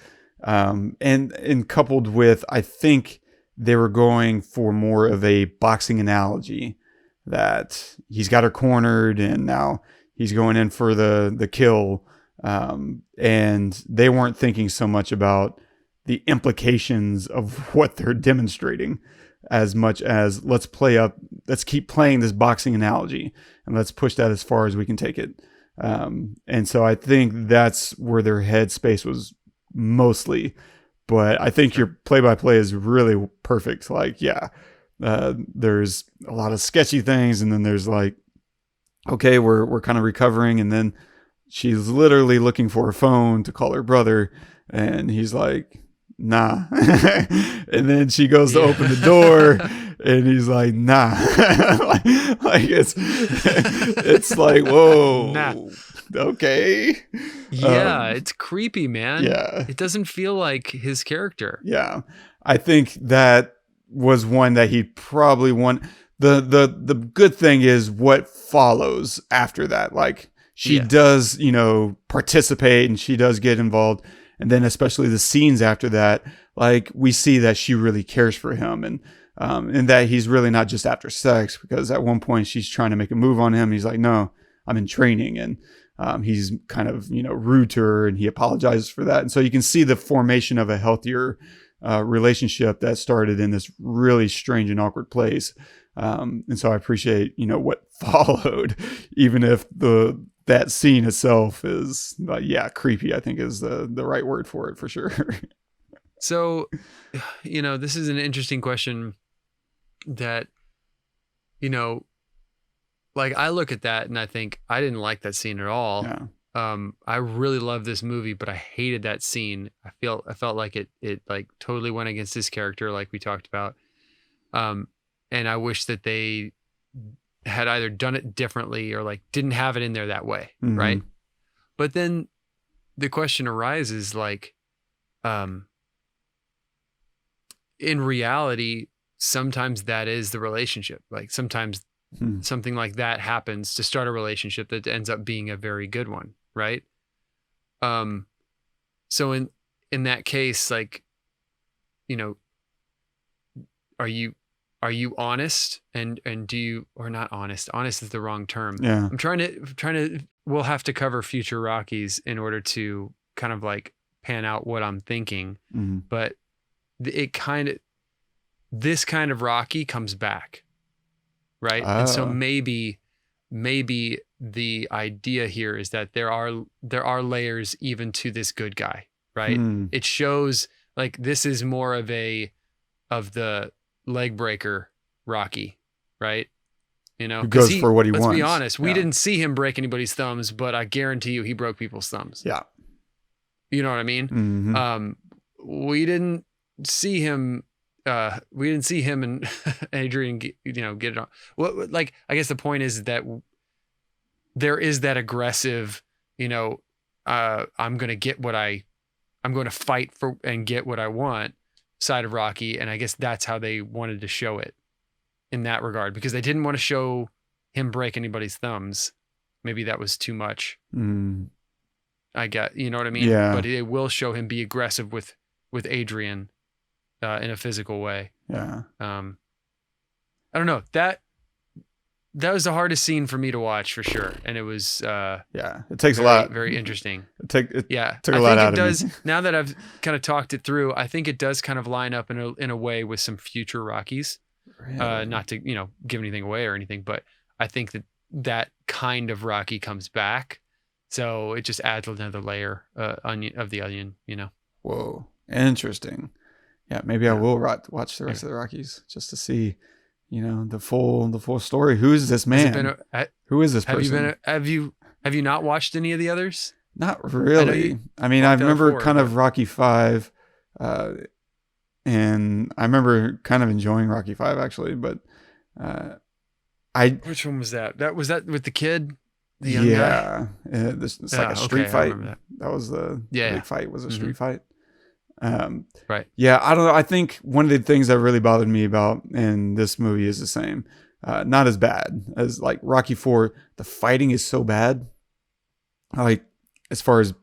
And coupled with, I think they were going for more of a boxing analogy, that he's got her cornered and now he's going in for the kill. And they weren't thinking so much about the implications of what they're demonstrating as much as let's keep playing this boxing analogy and let's push that as far as we can take it. And so I think that's where their headspace was mostly, but I think your play-by-play is really perfect. Like, there's a lot of sketchy things, and then there's like, okay, we're kind of recovering, and then she's literally looking for her phone to call her brother, and he's like, nah. And then she goes to open the door, and he's like, nah. like it's like, whoa, nah. Okay. Yeah, it's creepy, man. Yeah. It doesn't feel like his character. Yeah. I think that was one that he probably won. The good thing is what follows after that. Like, she does, participate, and she does get involved. And then especially the scenes after that, like, we see that she really cares for him, and that he's really not just after sex, because at one point she's trying to make a move on him. He's like, no, I'm in training. And he's kind of, rude to her, and he apologizes for that. And so you can see the formation of a healthier relationship that started in this really strange and awkward place. And so I appreciate, what followed, even if that scene itself is, creepy, I think is the right word for it, for sure. So, this is an interesting question that, like, I look at that and I think I didn't like that scene at all. Yeah. I really love this movie, but I hated that scene. I felt like it like totally went against his character, like we talked about. And I wish that they had either done it differently or like didn't have it in there that way, right? But then the question arises, like, in reality, sometimes that is the relationship. Like sometimes something like that happens to start a relationship that ends up being a very good one, right? So in that case, like, you know, are you honest and do you, or not honest? Honest is the wrong term. Yeah. I'm trying to. We'll have to cover future Rockies in order to kind of like pan out what I'm thinking. But this kind of Rocky comes back, right? And so maybe the idea here is that there are layers even to this good guy, right? It shows like this is more of the leg breaker Rocky, right? You know, Who goes for what he let's wants. Be honest, we Yeah. didn't see him break anybody's thumbs, but I guarantee you he broke people's thumbs. Yeah. You know what I mean? We didn't see him. We didn't see him and Adrian, get it on. Well, like I guess the point is that there is that aggressive, I'm going to fight for and get what I want side of Rocky. And I guess that's how they wanted to show it in that regard, because they didn't want to show him break anybody's thumbs. Maybe that was too much. I get, you know what I mean? Yeah. But it will show him be aggressive with Adrian in a physical way. Yeah. I don't know. That was the hardest scene for me to watch for sure. And it was Yeah. It takes very, a lot. very interesting. Took a I lot think out it of does. me. Now that I've kind of talked it through, I think it does kind of line up in a way with some future Rockies. Really? Not to give anything away or anything, but I think that kind of Rocky comes back, so it just adds another layer of the onion. Whoa, interesting. Yeah, maybe I will watch the rest of the Rockies just to see, the full story. Who is this man? Who is this person? Have you not watched any of the others? Not really. I mean, I remember kind of Rocky 5, and I remember kind of enjoying Rocky 5 actually, but which one was that? Was that with the kid, the young guy? It's like a street fight. That was the big fight. Was a street fight. Right. Yeah, I don't know. I think one of the things that really bothered me about in this movie is the same. Not as bad as like Rocky 4. The fighting is so bad. Like as far as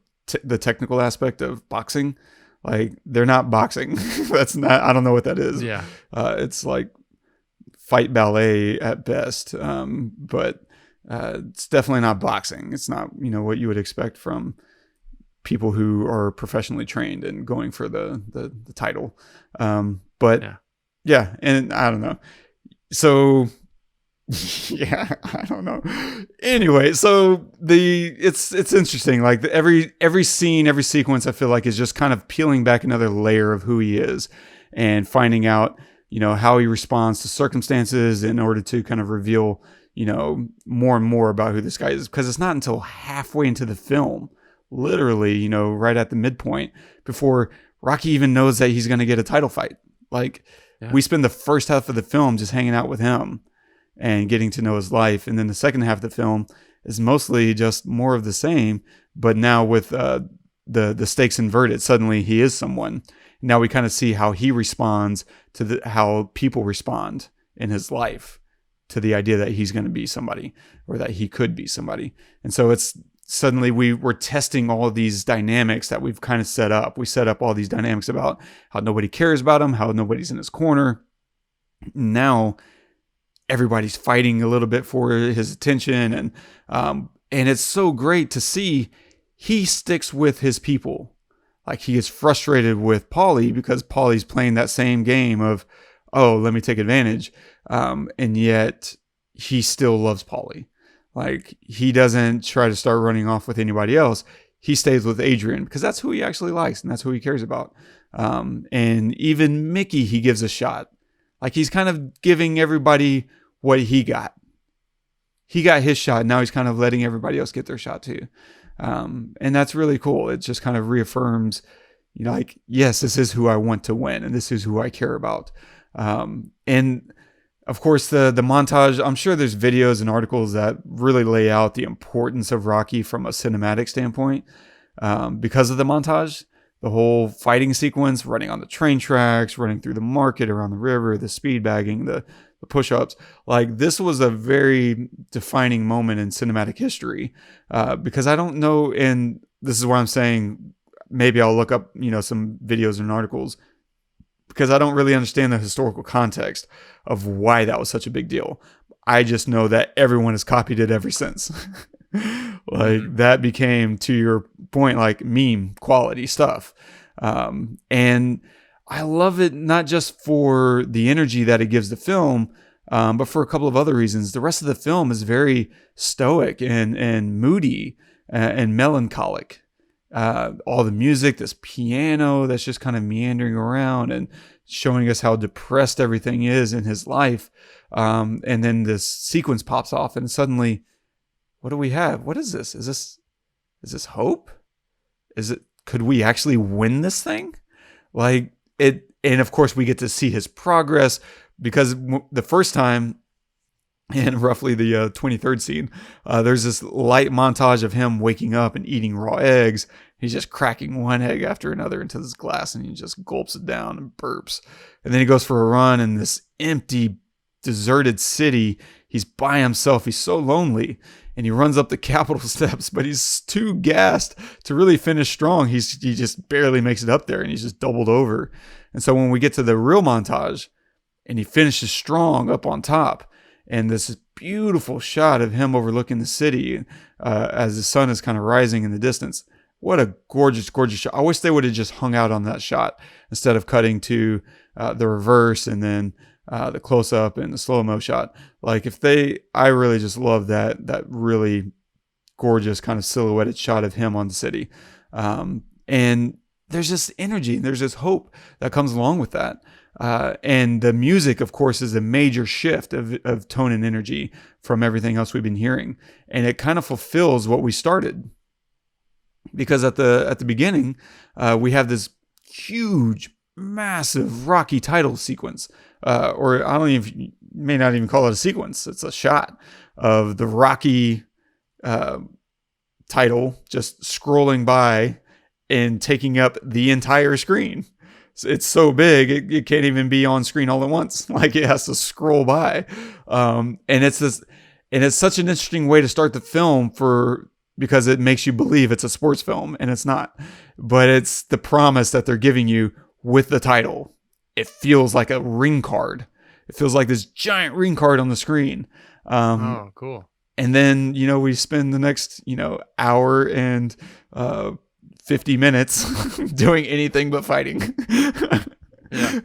the technical aspect of boxing, like they're not boxing. That's not. I don't know what that is. Yeah. It's like fight ballet at best. But it's definitely not boxing. It's not what you would expect from people who are professionally trained and going for the title. But yeah, and I don't know. So yeah, I don't know. Anyway, so it's interesting. Like every scene, every sequence, I feel like is just kind of peeling back another layer of who he is and finding out, how he responds to circumstances in order to kind of reveal, more and more about who this guy is. Because it's not until halfway into the film, literally, right at the midpoint, before Rocky even knows that he's going to get a title fight. Like we spend the first half of the film just hanging out with him and getting to know his life. And then the second half of the film is mostly just more of the same, but now with the stakes inverted. Suddenly he is someone. Now we kind of see how he responds to how people respond in his life to the idea that he's going to be somebody or that he could be somebody. And so it's suddenly we're testing all of these dynamics that we've kind of set up. We set up all these dynamics about how nobody cares about him, how nobody's in his corner. Now everybody's fighting a little bit for his attention. And it's so great to see he sticks with his people. Like he gets frustrated with Paulie because Paulie's playing that same game of, oh, let me take advantage. And yet he still loves Paulie. Like he doesn't try to start running off with anybody else. He stays with Adrian because that's who he actually likes and that's who he cares about. And even Mickey, he gives a shot. Like he's kind of giving everybody what he got. He got his shot. Now he's kind of letting everybody else get their shot too. And that's really cool. It just kind of reaffirms, like, yes, this is who I want to win, and this is who I care about. And of course, the montage, I'm sure there's videos and articles that really lay out the importance of Rocky from a cinematic standpoint. Because of the montage, the whole fighting sequence, running on the train tracks, running through the market, around the river, the speed bagging, the push-ups, like, this was a very defining moment in cinematic history. Because I don't know, and this is where I'm saying maybe I'll look up, some videos and articles, because I don't really understand the historical context of why that was such a big deal. I just know that everyone has copied it ever since. Like, that became, to your point, like meme quality stuff. And I love it not just for the energy that it gives the film, but for a couple of other reasons. The rest of the film is very stoic and moody and melancholic. All the music, this piano that's just kind of meandering around and showing us how depressed everything is in his life. And then this sequence pops off, and suddenly, what do we have? What is this? Is this hope? Could we actually win this thing? Like it, and of course we get to see his progress, because the first time, in roughly the 23rd scene, there's this light montage of him waking up and eating raw eggs. He's just cracking one egg after another into this glass, and he just gulps it down and burps. And then he goes for a run in this empty, deserted city. He's by himself. He's so lonely. And he runs up the Capitol steps, but he's too gassed to really finish strong. He just barely makes it up there, and he's just doubled over. And so when we get to the real montage, and he finishes strong up on top, and this beautiful shot of him overlooking the city as the sun is kind of rising in the distance. What a gorgeous, gorgeous shot. I wish they would have just hung out on that shot instead of cutting to the reverse and then the close-up and the slow-mo shot. Like, I really just love that really gorgeous kind of silhouetted shot of him on the city. And there's just energy, and there's this hope that comes along with that. And the music, of course, is a major shift of tone and energy from everything else we've been hearing. And it kind of fulfills what we started. Because at the beginning, we have this huge, massive Rocky title sequence. Or may not even call it a sequence. It's a shot of the Rocky title just scrolling by and taking up the entire screen. It's so big, it can't even be on screen all at once. Like, it has to scroll by. And it's such an interesting way to start the film because it makes you believe it's a sports film, and it's not. But it's the promise that they're giving you with the title. It feels like a ring card. It feels like this giant ring card on the screen. Oh, cool. And then, we spend the next, hour and 50 minutes doing anything but fighting. Yeah.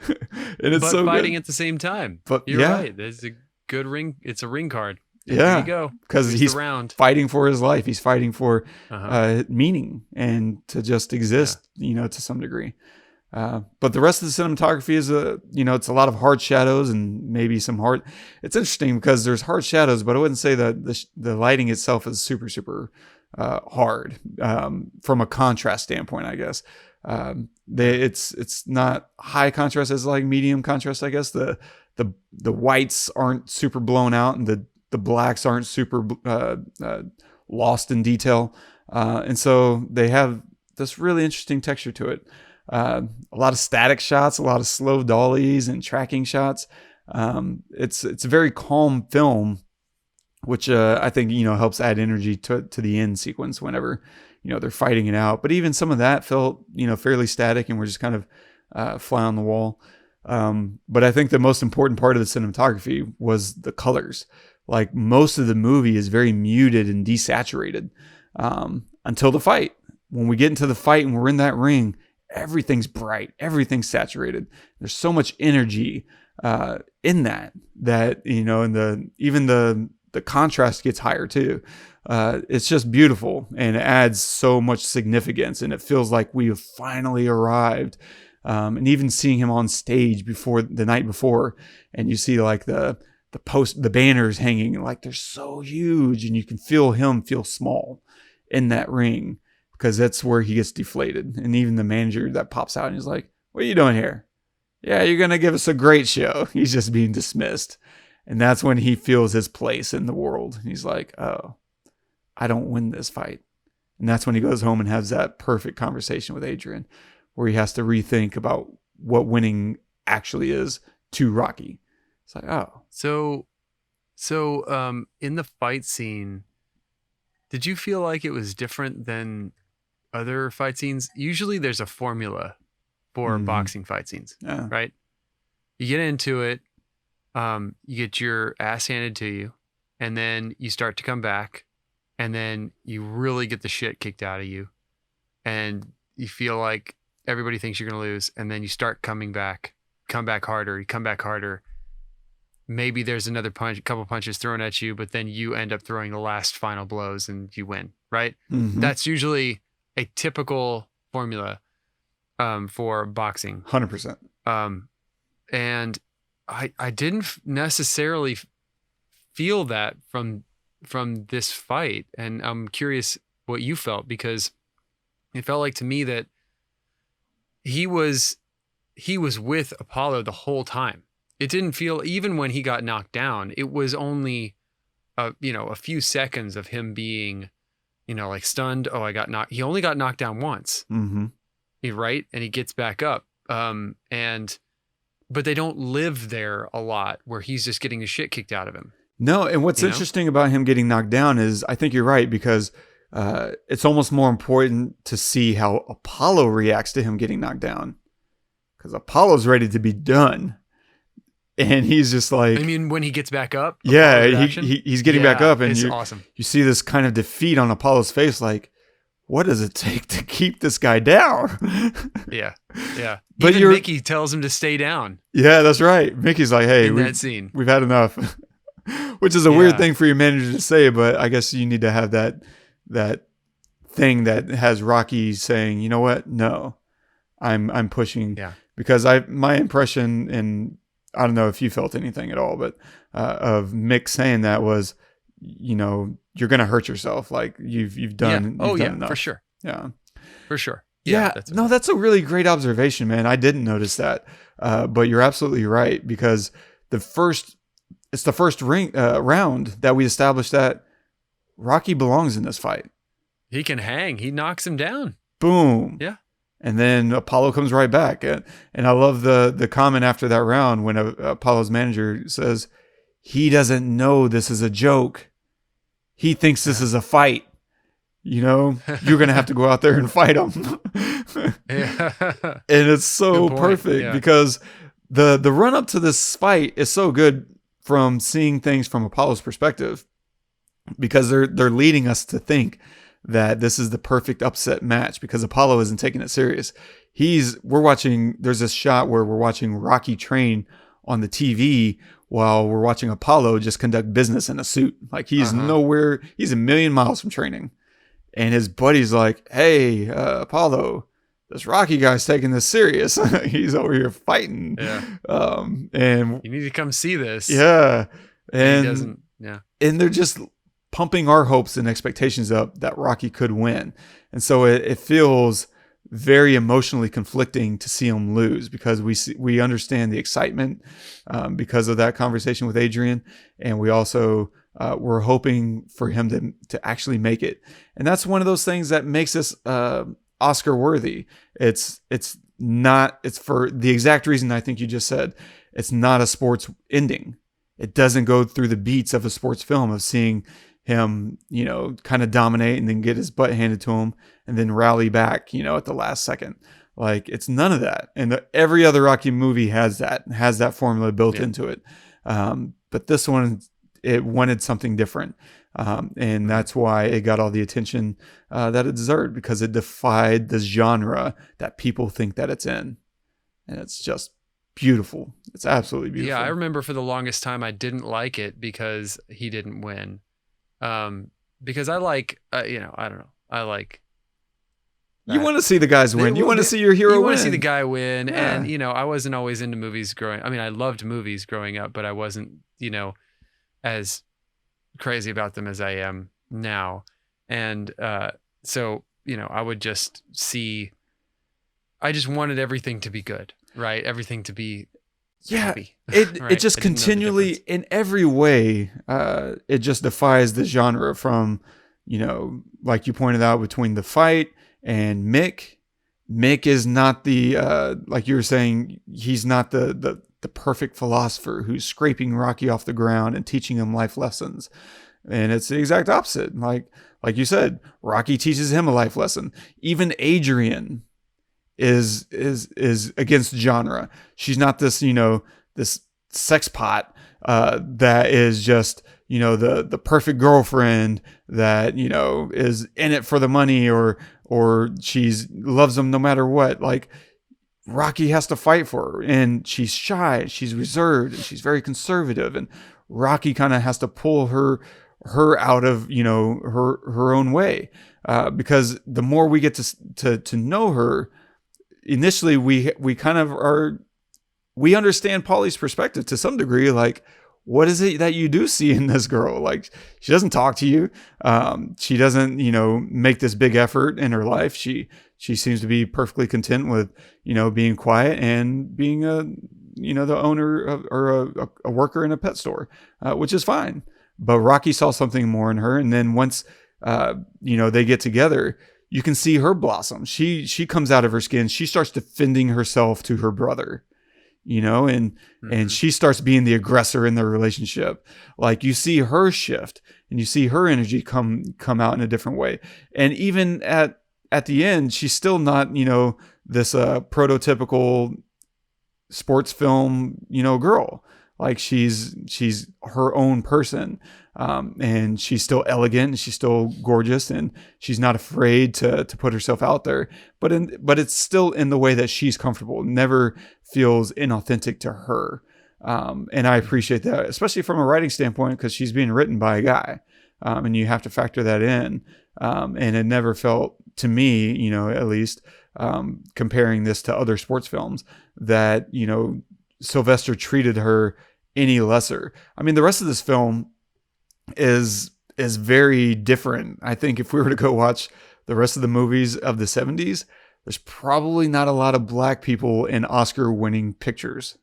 And it's so fighting good. at the same time. But you're yeah. right. There's a good ring. It's a ring card. Yeah. There you go. Because he's fighting for his life. He's fighting for meaning and to just exist, to some degree. But the rest of the cinematography is it's a lot of hard shadows and maybe some hard. It's interesting because there's hard shadows, but I wouldn't say that the lighting itself is super, super hard from a contrast standpoint, I guess. It's not high contrast as like medium contrast, I guess. The whites aren't super blown out, and the blacks aren't super lost in detail, and so they have this really interesting texture to it. A lot of static shots, a lot of slow dollies and tracking shots. It's a very calm film, which I think helps add energy to the end sequence whenever they're fighting it out. But even some of that felt fairly static, and we're just kind of fly on the wall. But I think the most important part of the cinematography was the colors. Like, most of the movie is very muted and desaturated until the fight. When we get into the fight and we're in that ring, everything's bright, everything's saturated. There's so much energy in that and even the contrast gets higher too. It's just beautiful, and it adds so much significance, and it feels like we have finally arrived. And even seeing him on stage the night before, and you see like the banners hanging, like they're so huge, and you can feel him feel small. in that ring, because that's where he gets deflated. And even the manager that pops out and he's like, "What are you doing here? Yeah, you're going to give us a great show." He's just being dismissed. And that's when he feels his place in the world. He's like, "Oh, I don't win this fight." And that's when he goes home and has that perfect conversation with Adrian, where he has to rethink about what winning actually is to Rocky. It's like, oh. So in the fight scene, did you feel like it was different than other fight scenes? Usually there's a formula for boxing fight scenes, right? You get into it, you get your ass handed to you, and then you start to come back, and then you really get the shit kicked out of you, and you feel like everybody thinks you're going to lose, and then you start come back harder. Maybe there's another couple punches thrown at you, but then you end up throwing the last final blows and you win, right? That's usually a typical formula for boxing. 100%. And I didn't necessarily feel that from this fight, and I'm curious what you felt, because it felt like to me that he was with Apollo the whole time. It didn't feel, even when he got knocked down, it was only a few seconds of him being, like stunned. Oh, I got knocked. He only got knocked down once, right? And he gets back up. But they don't live there a lot, where he's just getting the shit kicked out of him. No, and what's interesting about him getting knocked down is, I think you're right, because it's almost more important to see how Apollo reacts to him getting knocked down, because Apollo's ready to be done. And he's just like, I mean, when he gets back up, he's getting back up, and it's awesome. You see this kind of defeat on Apollo's face, like, what does it take to keep this guy down? Yeah. But even Mickey tells him to stay down. Yeah, that's right. Mickey's like, "Hey, that scene, we've had enough," which is a weird thing for your manager to say, but I guess you need to have that thing that has Rocky saying, "You know what? No, I'm pushing." Yeah. Because my impression, and I don't know if you felt anything at all, but of Mick saying that was, you're going to hurt yourself. Like you've done. Yeah. You've done enough. For sure. Yeah. For sure. Yeah. That's a really great observation, man. I didn't notice that. But you're absolutely right, because it's the first round that we established that Rocky belongs in this fight. He can hang. He knocks him down. Boom. Yeah. And then Apollo comes right back. And I love the comment after that round when Apollo's manager says, he doesn't know this is a joke. He thinks this is a fight. You're going to have to go out there and fight him. Yeah. And it's so perfect because the run up to this fight is so good from seeing things from Apollo's perspective, because they're leading us to think that this is the perfect upset match, because Apollo isn't taking it serious. There's this shot where we're watching Rocky train on the TV while we're watching Apollo just conduct business in a suit. Like he's nowhere, he's a million miles from training. And his buddy's like, "Hey, Apollo, this Rocky guy's taking this serious. He's over here fighting." Yeah. And you need to come see this. Yeah. And he doesn't. Yeah. And they're just pumping our hopes and expectations up that Rocky could win. And so it feels very emotionally conflicting to see him lose, because we understand the excitement because of that conversation with Adrian. And we also we're hoping for him to actually make it. And that's one of those things that makes us Oscar worthy. It's for the exact reason I think you just said. It's not a sports ending. It doesn't go through the beats of a sports film of seeing him, kind of dominate and then get his butt handed to him and then rally back, at the last second. Like, it's none of that. And every other Rocky movie has that formula built into it. But this one, it wanted something different. And that's why it got all the attention that it deserved, because it defied the genre that people think that it's in. And it's just beautiful. It's absolutely beautiful. Yeah, I remember for the longest time I didn't like it because he didn't win. Because I like, I don't know. I like. You want to see the guys win. You want to see your hero win. You want to see the guy win. Yeah. And, I wasn't always into movies growing. I mean, I loved movies growing up, but I wasn't, as crazy about them as I am now. And so, I would just I just wanted everything to be good, right? Everything to be happy. It just I didn't know the continually, difference. in every way, it just defies the genre from, like you pointed out, between the fight and Mick. Mick is not the, like you were saying, he's not the perfect philosopher who's scraping Rocky off the ground and teaching him life lessons. And it's the exact opposite. Like you said, Rocky teaches him a life lesson. Even Adrian is against genre. She's not this, this sex pot that is just, the perfect girlfriend that, is in it for the money or she's loves him no matter what. Like, Rocky has to fight for her, and she's shy, she's reserved, and she's very conservative, and Rocky kind of has to pull her out of, her own way, because the more we get to know her, initially we kind of we understand Paulie's perspective to some degree. Like, what is it that you do see in this girl? Like, she doesn't talk to you. She doesn't, make this big effort in her life. She seems to be perfectly content with, being quiet and being the owner of, or a worker in a pet store, which is fine. But Rocky saw something more in her. And then once, they get together, you can see her blossom. She comes out of her skin. She starts defending herself to her brother, and she starts being the aggressor in their relationship. Like, you see her shift and you see her energy come out in a different way. And even at the end, she's still not, this prototypical sports film, girl. Like, she's her own person. And she's still elegant and she's still gorgeous and she's not afraid to put herself out there, but it's still in the way that she's comfortable. It never feels inauthentic to her. And I appreciate that, especially from a writing standpoint, because she's being written by a guy. And you have to factor that in. And it never felt to me, at least, comparing this to other sports films, that, Sylvester treated her any lesser. I mean, the rest of this film is very different. I think if we were to go watch the rest of the movies of the 70s, there's probably not a lot of black people in Oscar winning pictures.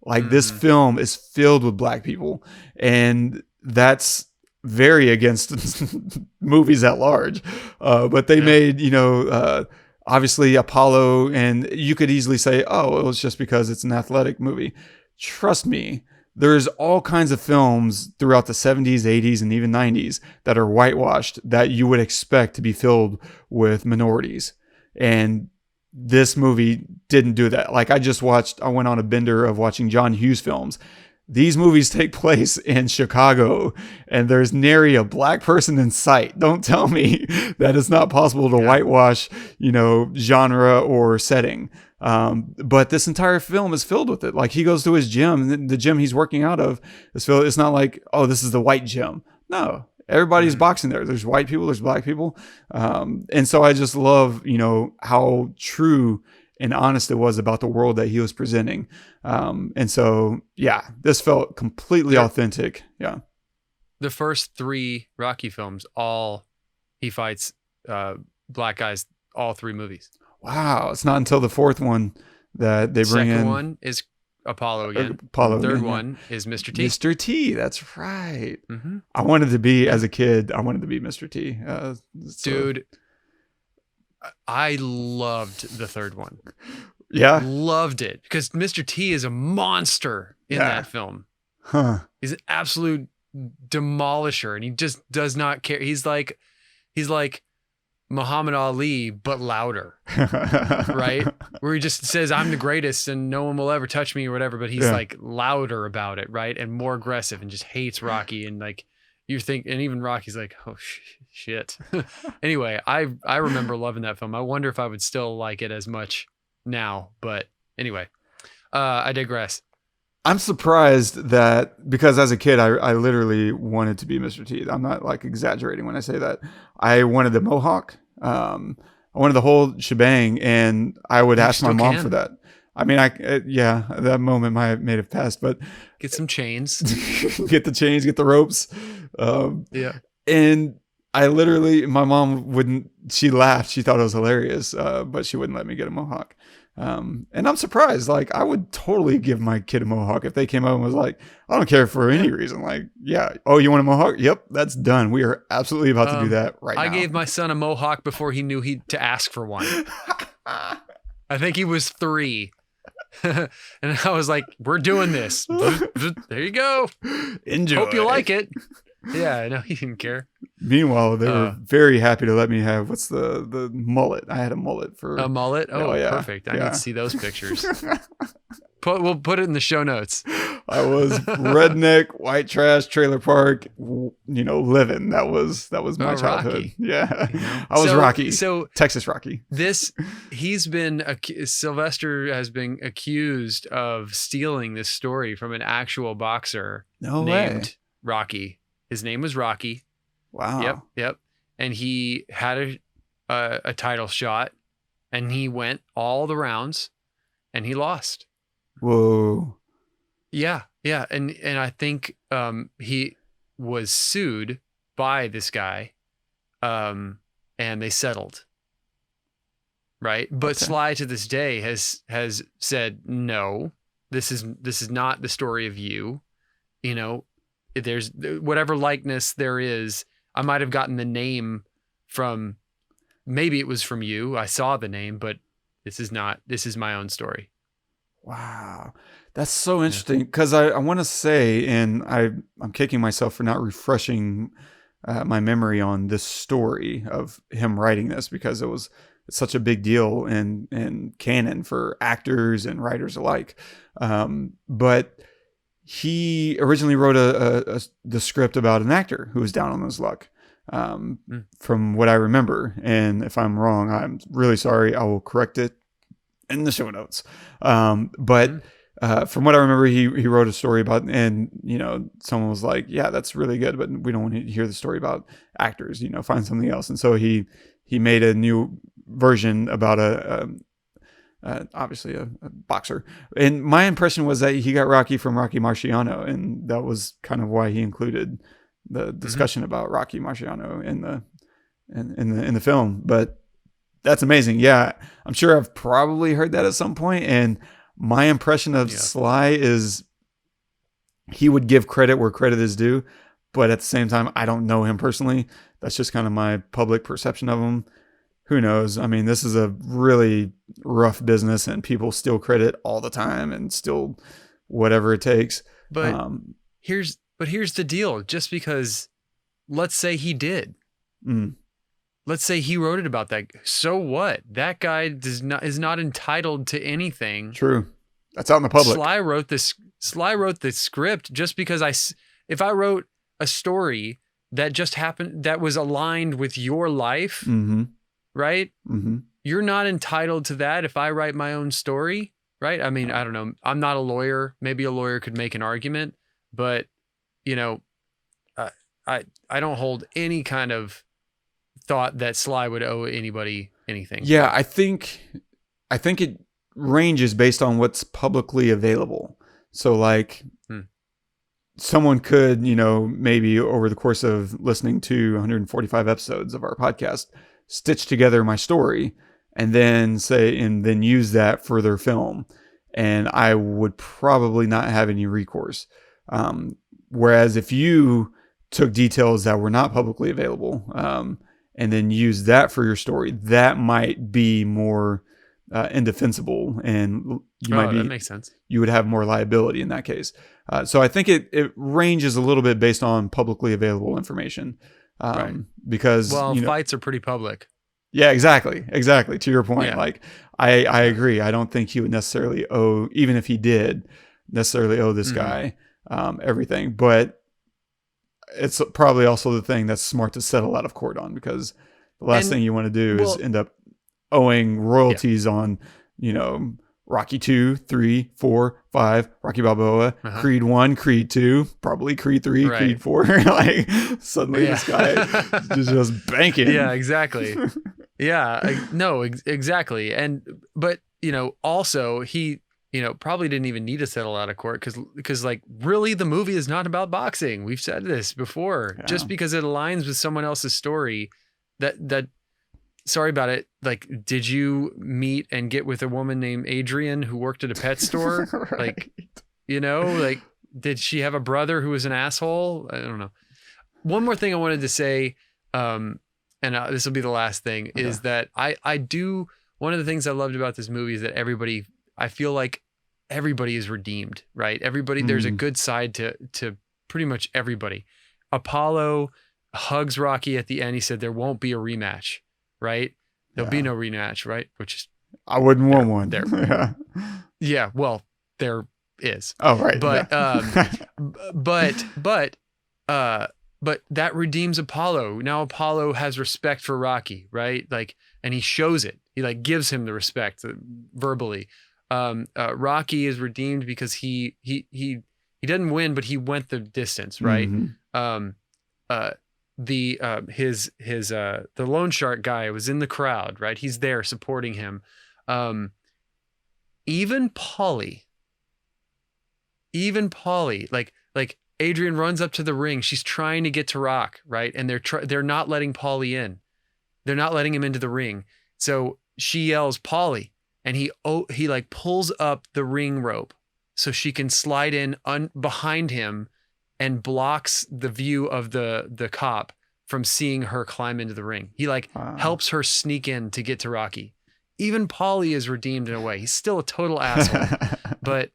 Like, this film is filled with black people, and that's very against movies at large. But they made, obviously Apollo, and you could easily say, oh, it was just because it's an athletic movie. Trust me, there's all kinds of films throughout the 70s, 80s, and even 90s that are whitewashed that you would expect to be filled with minorities. And this movie didn't do that. Like, I went on a bender of watching John Hughes films. These movies take place in Chicago, and there's nary a black person in sight. Don't tell me that it's not possible to whitewash, genre or setting. But this entire film is filled with it. Like, he goes to his gym, and the gym he's working out of is filled. It's not like, oh, this is the white gym. No, everybody's boxing there. There's white people, there's black people. And so I just love, how true and honest it was about the world that he was presenting. And so, yeah, this felt completely authentic. Yeah. The first 3 Rocky films, he fights black guys, all 3 movies. Wow. It's not until the 4th one that they bring in. Second one is Apollo again. Third one is Mr. T. Mr. T. That's right. Mm-hmm. I wanted to be, as a kid, I wanted to be Mr. T. Dude, I loved the third one. Yeah. Loved it because Mr. T is a monster in that film. Huh. He's an absolute demolisher, and he just does not care. He's like Muhammad Ali, but louder, right? Where he just says, I'm the greatest and no one will ever touch me or whatever, but he's like louder about it, right? And more aggressive and just hates Rocky. And like, and even Rocky's like, oh shit. Anyway, I remember loving that film. I wonder if I would still like it as much now, but anyway, I digress. I'm surprised that, because as a kid, I literally wanted to be Mr. T. I'm not like exaggerating when I say that. I wanted the mohawk. I wanted the whole shebang, and I would ask my mom for that. I mean, that moment may have passed, but get some chains, get the chains, get the ropes. And I literally, my mom wouldn't, she laughed. She thought it was hilarious, but she wouldn't let me get a mohawk. And I'm surprised. Like, I would totally give my kid a mohawk if they came up and was like, I don't care for any reason. Like, yeah. Oh, you want a mohawk? Yep, that's done. We are absolutely about to do that right now. I gave my son a mohawk before he knew to ask for one. I think he was 3. And I was like, we're doing this. There you go. Enjoy. Hope you like it. Yeah, no, he didn't care. Meanwhile, they were very happy to let me have, what's the mullet? I had a mullet for... A mullet? Oh, yeah. Perfect. I need to see those pictures. We'll put it in the show notes. I was redneck, white trash, trailer park, living. That was my childhood. Rocky. Yeah. I was Rocky. So Texas Rocky. Sylvester has been accused of stealing this story from an actual boxer named Rocky. His name was Rocky. Wow. Yep. And he had a title shot, and he went all the rounds, and he lost. Whoa. Yeah. And I think he was sued by this guy, and they settled. Right. But Okay. Sly to this day has said, no, this is not the story of you. There's whatever likeness there is. I might have gotten the name from, maybe it was from you. I saw the name, but this is my own story. Wow. That's so interesting, because I want to say, and I'm kicking myself for not refreshing my memory on this story of him writing this, because it's such a big deal in canon for actors and writers alike. But he originally wrote the script about an actor who was down on his luck, from what I remember. And if I'm wrong, I'm really sorry. I will correct it in the show notes. But from what I remember, he wrote a story about, and someone was like, yeah, that's really good, but we don't want to hear the story about actors, find something else. And so he made a new version about obviously a boxer. And my impression was that he got Rocky from Rocky Marciano, and that was kind of why he included the discussion about Rocky Marciano in the film. But that's amazing. Yeah, I'm sure I've probably heard that at some point. And my impression of Sly is he would give credit where credit is due, but at the same time, I don't know him personally. That's just kind of my public perception of him. Who knows? I mean, this is a really rough business, and people steal credit all the time and still whatever it takes. But here's the deal. Just because, let's say he did, let's say he wrote it about that. So what? That guy is not entitled to anything. True. That's out in the public. Sly wrote the script just because if I wrote a story that just happened, that was aligned with your life, right? You're not entitled to that if I write my own story, right? I mean, I don't know. I'm not a lawyer. Maybe a lawyer could make an argument, but I don't hold any kind of thought that Sly would owe anybody anything. Yeah, I think it ranges based on what's publicly available. So like someone could, maybe over the course of listening to 145 episodes of our podcast, stitch together my story and then use that for their film. And I would probably not have any recourse. Whereas if you took details that were not publicly available, and then use that for your story, that might be more indefensible, and that makes sense. You would have more liability in that case. So I think it ranges a little bit based on publicly available information, right. Because fights are pretty public. Yeah, exactly. To your point, Yeah. like I agree. I don't think he would necessarily owe, even if he did necessarily owe this guy everything, but it's probably also the thing that's smart to settle out of court on, because the last thing you want to do is end up owing royalties on, Rocky 2, 3, 4, 5, Rocky Balboa, Creed 1, Creed 2, probably Creed 3, Right. Creed 4. Like suddenly this guy is just banking. Yeah, exactly. Yeah, exactly. But also probably didn't even need to settle out of court because like really the movie is not about boxing. We've said this before. Yeah. Just because it aligns with someone else's story, that sorry about it. Like, did you meet and get with a woman named Adrian who worked at a pet store? Right. Like, like, did she have a brother who was an asshole? I don't know. One more thing I wanted to say, and this will be the last thing, is that I do, one of the things I loved about this movie is that I feel like everybody is redeemed, right? Everybody, there's a good side to pretty much everybody. Apollo hugs Rocky at the end. He said there won't be a rematch, right? There'll be no rematch, right? Which is, I wouldn't want one. There. Yeah, well, there is. Oh, right. But but that redeems Apollo. Now Apollo has respect for Rocky, right? Like, and he shows it. He like gives him the respect verbally. Rocky is redeemed because he didn't win, but he went the distance, right? The loan shark guy was in the crowd, right? He's there supporting him. Even Paulie, like Adrian runs up to the ring. She's trying to get to Rock, right? And they're not letting Paulie in. They're not letting him into the ring. So she yells Paulie, and he like pulls up the ring rope so she can slide in behind him and blocks the view of the cop from seeing her climb into the ring. He like helps her sneak in to get to Rocky. Even Paulie is redeemed in a way. He's still a total asshole, but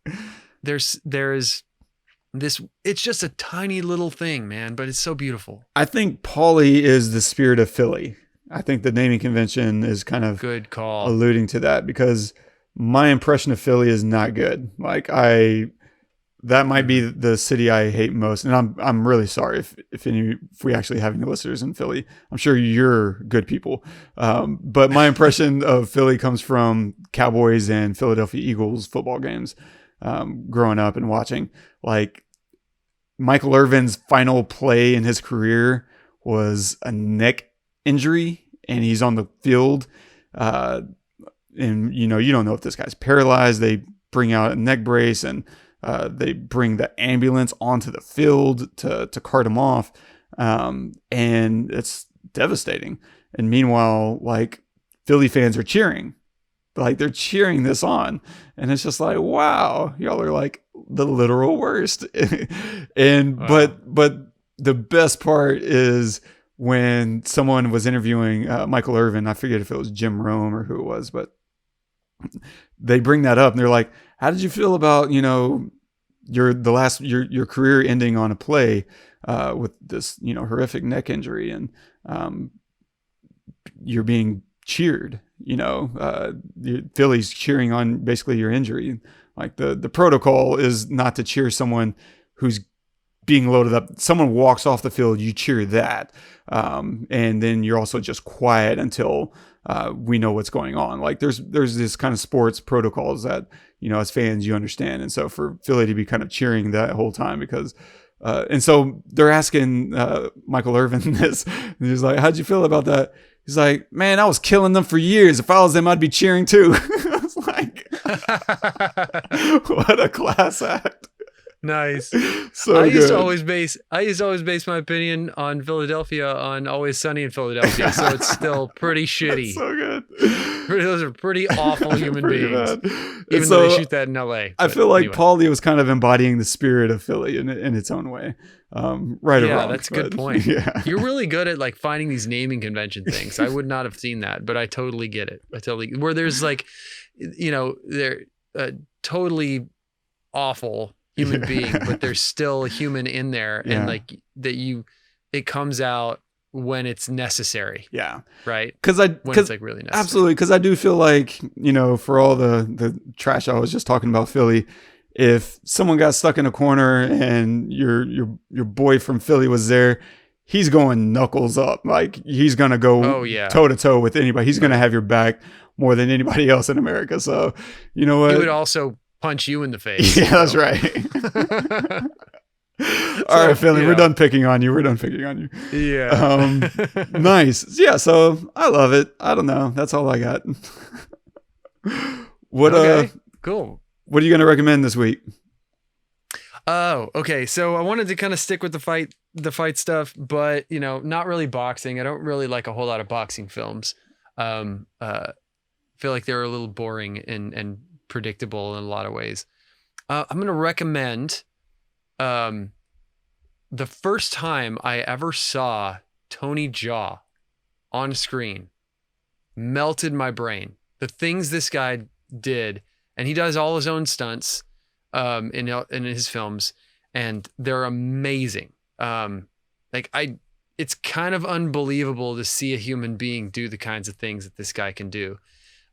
there's this, it's just a tiny little thing, man, but it's so beautiful. I think Paulie is the spirit of Philly. I think the naming convention is kind of good call, alluding to that, because my impression of Philly is not good. Like that might be the city I hate most, and I'm really sorry if we actually have any listeners in Philly. I'm sure you're good people, but my impression of Philly comes from Cowboys and Philadelphia Eagles football games, growing up and watching. Like Michael Irvin's final play in his career was a neck injury, and he's on the field, and you don't know if this guy's paralyzed. They bring out a neck brace, and they bring the ambulance onto the field to cart him off, and it's devastating. And meanwhile, like, Philly fans are cheering, like they're cheering this on, and it's just like, wow, y'all are like the literal worst. And wow. but the best part is when someone was interviewing Michael Irvin. I forget if it was Jim Rome or who it was, but they bring that up and they're like, how did you feel about, your career ending on a play with this, horrific neck injury, and you're being cheered, Philly's cheering on basically your injury. Like the protocol is not to cheer someone who's being loaded up. Someone walks off the field, you cheer that. And then you're also just quiet until we know what's going on. Like there's this kind of sports protocols that, as fans, you understand. And so for Philly to be kind of cheering that whole time, because and so they're asking Michael Irvin this, and he's like, how'd you feel about that? He's like, man, I was killing them for years. If I was them, I'd be cheering too. I was like, what a class act. Nice. So I used good. to always base my opinion on Philadelphia on Always Sunny in Philadelphia, so it's still pretty shitty. So good. Those are pretty awful human beings. Bad. Even though they shoot that in LA. I feel like Paulie was kind of embodying the spirit of Philly in its own way. Right or wrong. Yeah, that's a good point. Yeah. You're really good at like finding these naming convention things. I would not have seen that, but I totally get it. Where there's like, they're totally awful human being, but there's still a human in there, and like it comes out when it's necessary. Yeah. Right. When it's like really necessary. Absolutely. Because I do feel like, for all the trash I was just talking about Philly, if someone got stuck in a corner and your boy from Philly was there, he's going knuckles up. Like he's gonna go toe to toe with anybody. He's gonna have your back more than anybody else in America. So you know what? He would also punch you in the face. Yeah, that's right. All right, Philly, we're done picking on you. Yeah. Nice. Yeah, so I love it. I don't know. That's all I got. Okay, cool. what are you going to recommend this week? Oh, okay. So I wanted to kind of stick with the fight stuff, but not really boxing. I don't really like a whole lot of boxing films. Feel like they're a little boring and predictable in a lot of ways. I'm going to recommend the first time I ever saw Tony Jaa on screen melted my brain. The things this guy did, and he does all his own stunts in his films, and they're amazing. It's kind of unbelievable to see a human being do the kinds of things that this guy can do.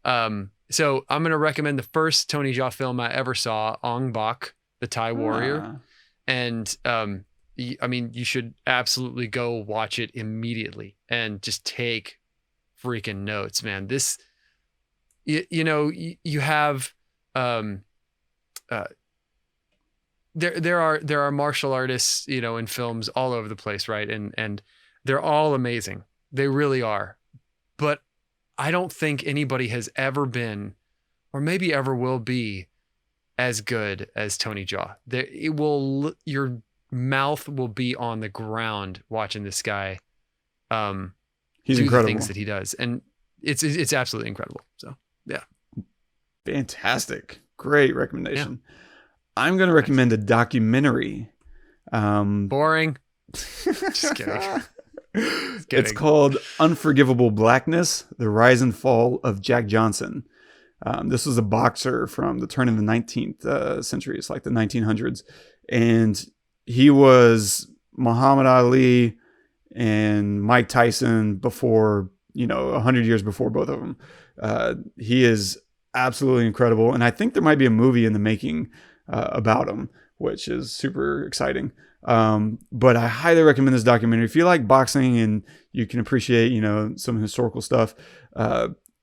So I'm going to recommend the first Tony Jaa film I ever saw, Ong Bak, the Thai warrior. And, you should absolutely go watch it immediately and just take freaking notes, man. This, you have, there are martial artists, in films all over the place. Right. And they're all amazing. They really are. But I don't think anybody has ever been, or maybe ever will be, as good as Tony Jaa. Your mouth will be on the ground watching this guy. He's do incredible. The things that he does, and it's absolutely incredible. So yeah, fantastic, great recommendation. Yeah. I'm going to recommend a documentary. Boring. Just kidding. It's called Unforgivable Blackness, The Rise and Fall of Jack Johnson. This was a boxer from the turn of the 19th century. It's like the 1900s. And he was Muhammad Ali and Mike Tyson before, 100 years before both of them. He is absolutely incredible. And I think there might be a movie in the making about him, which is super exciting. But I highly recommend this documentary. If you like boxing and you can appreciate, some historical stuff,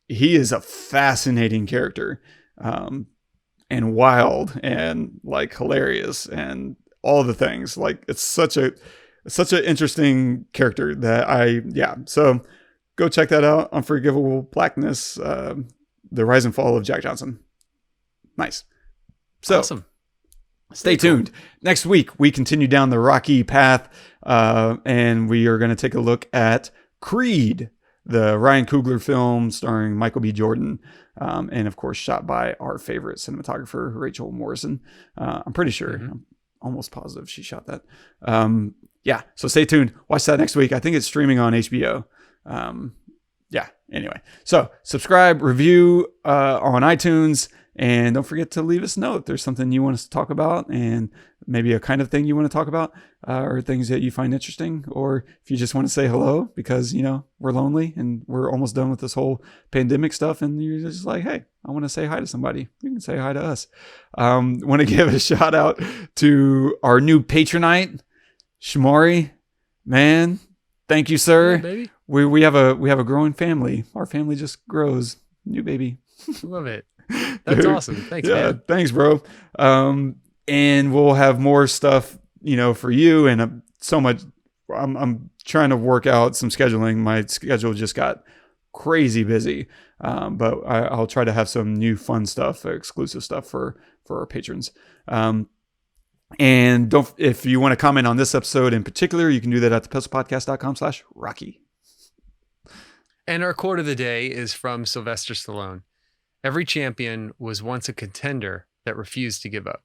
he is a fascinating character, and wild and like hilarious and all the things. Like it's such an interesting character that so go check that out. Unforgivable Blackness, The Rise and Fall of Jack Johnson. Nice. So awesome. Stay tuned. Next week, we continue down the rocky path, and we are going to take a look at Creed, the Ryan Coogler film starring Michael B. Jordan, and of course shot by our favorite cinematographer, Rachel Morrison. I'm pretty sure, I'm almost positive she shot that. So stay tuned. Watch that next week. I think it's streaming on HBO. Anyway. So subscribe, review on iTunes, and don't forget to leave us a note if there's something you want us to talk about, and maybe a kind of thing you want to talk about, or things that you find interesting, or if you just want to say hello because, we're lonely and we're almost done with this whole pandemic stuff, and you're just like, hey, I want to say hi to somebody. You can say hi to us. Want to give a shout out to our new patronite, Shmari. Man, thank you, sir. Yeah, baby. We have a growing family. Our family just grows. New baby. Love it. That's awesome. Thanks, man. Thanks, bro. And we'll have more stuff, for you, and so much. I'm trying to work out some scheduling. My schedule just got crazy busy, but I'll try to have some new fun stuff, exclusive stuff for our patrons. And if you want to comment on this episode in particular, you can do that at thepestlepodcast.com/Rocky. And our quote of the day is from Sylvester Stallone. Every champion was once a contender that refused to give up.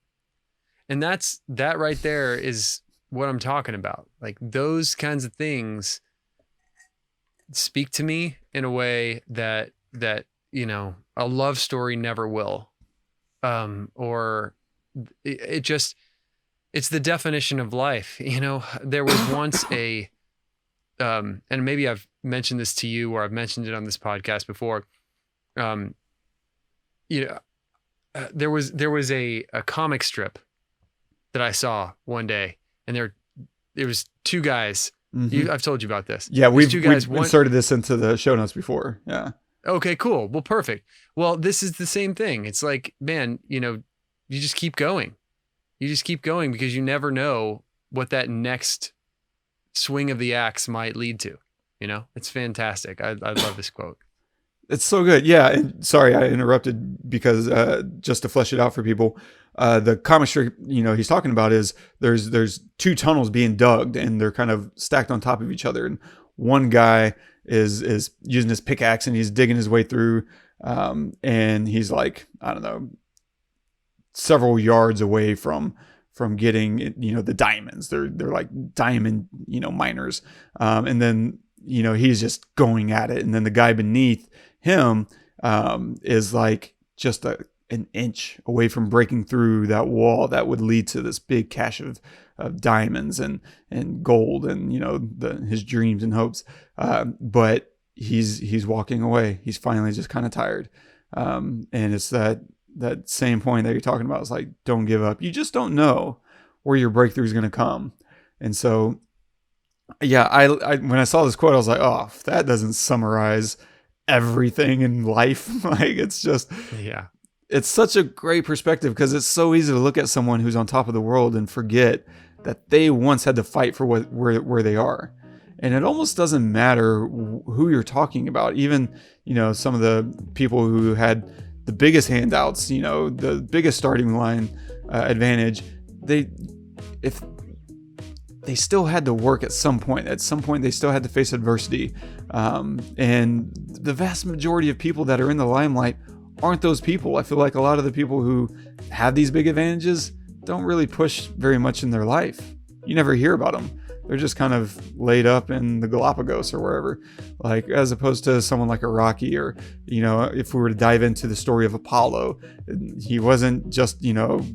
And that right there is what I'm talking about. Like those kinds of things speak to me in a way that a love story never will. Or it's the definition of life. There was once and maybe I've mentioned this to you or I've mentioned it on this podcast before. There was a comic strip that I saw one day, and there was two guys. Mm-hmm. I've told you about this. Yeah, we've inserted this into the show notes before. Yeah. Okay, cool. Well, perfect. Well, this is the same thing. It's like, man, you just keep going. You just keep going because you never know what that next swing of the axe might lead to. It's fantastic. I love this quote. It's so good. Yeah. And sorry, I interrupted because just to flesh it out for people, the comic strip, he's talking about is there's two tunnels being dug and they're kind of stacked on top of each other. And one guy is using his pickaxe and he's digging his way through. And he's like, I don't know, several yards away from getting, the diamonds. They're like diamond, miners. And then, he's just going at it. And then the guy beneath him is like just an inch away from breaking through that wall that would lead to this big cache of diamonds and gold and, his dreams and hopes. But he's walking away. He's finally just kind of tired. And it's that same point that you're talking about. It's like, don't give up. You just don't know where your breakthrough is going to come. And so, yeah, I when I saw this quote, I was like, oh, that doesn't summarize everything in life. Like, it's just, Yeah. It's such a great perspective because it's so easy to look at someone who's on top of the world and forget that they once had to fight for where they are. And it almost doesn't matter who you're talking about. Even, some of the people who had the biggest handouts, the biggest starting line advantage, they still had to work at some point. At some point, they still had to face adversity. And the vast majority of people that are in the limelight aren't those people. I feel like a lot of the people who have these big advantages don't really push very much in their life. You never hear about them. They're just kind of laid up in the Galapagos or wherever, like, as opposed to someone like a Rocky or, if we were to dive into the story of Apollo, he wasn't just,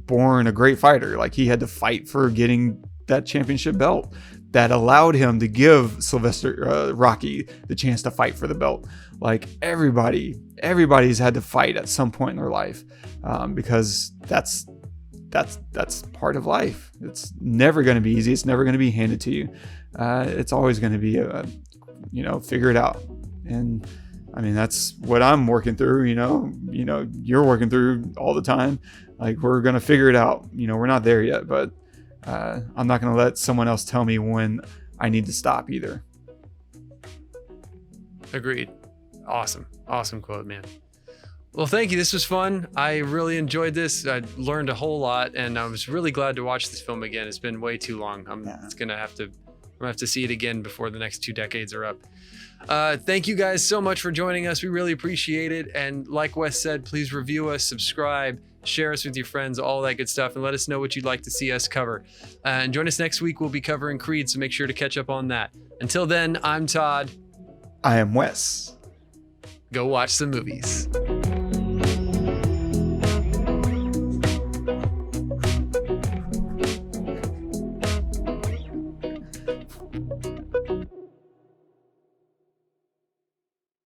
born a great fighter. Like, he had to fight for getting that championship belt that allowed him to give Rocky the chance to fight for the belt. Like, everybody's had to fight at some point in their life, because that's part of life. It's never going to be easy. It's never going to be handed to you. It's always going to be figure it out. And I mean, that's what I'm working through. You're working through all the time. Like, we're going to figure it out. We're not there yet, but I'm not going to let someone else tell me when I need to stop either. Agreed. Awesome quote, man. Well, thank you. This was fun. I really enjoyed this. I learned a whole lot, and I was really glad to watch this film again. It's been way too long. I'm gonna have to see it again before the next 2 decades are up. Thank you guys so much for joining us. We really appreciate it. And like Wes said, please review us, subscribe, share us with your friends, all that good stuff, and let us know what you'd like to see us cover. And join us next week. We'll be covering Creed, so make sure to catch up on that. Until then, I'm Todd. I am Wes. Go watch some movies.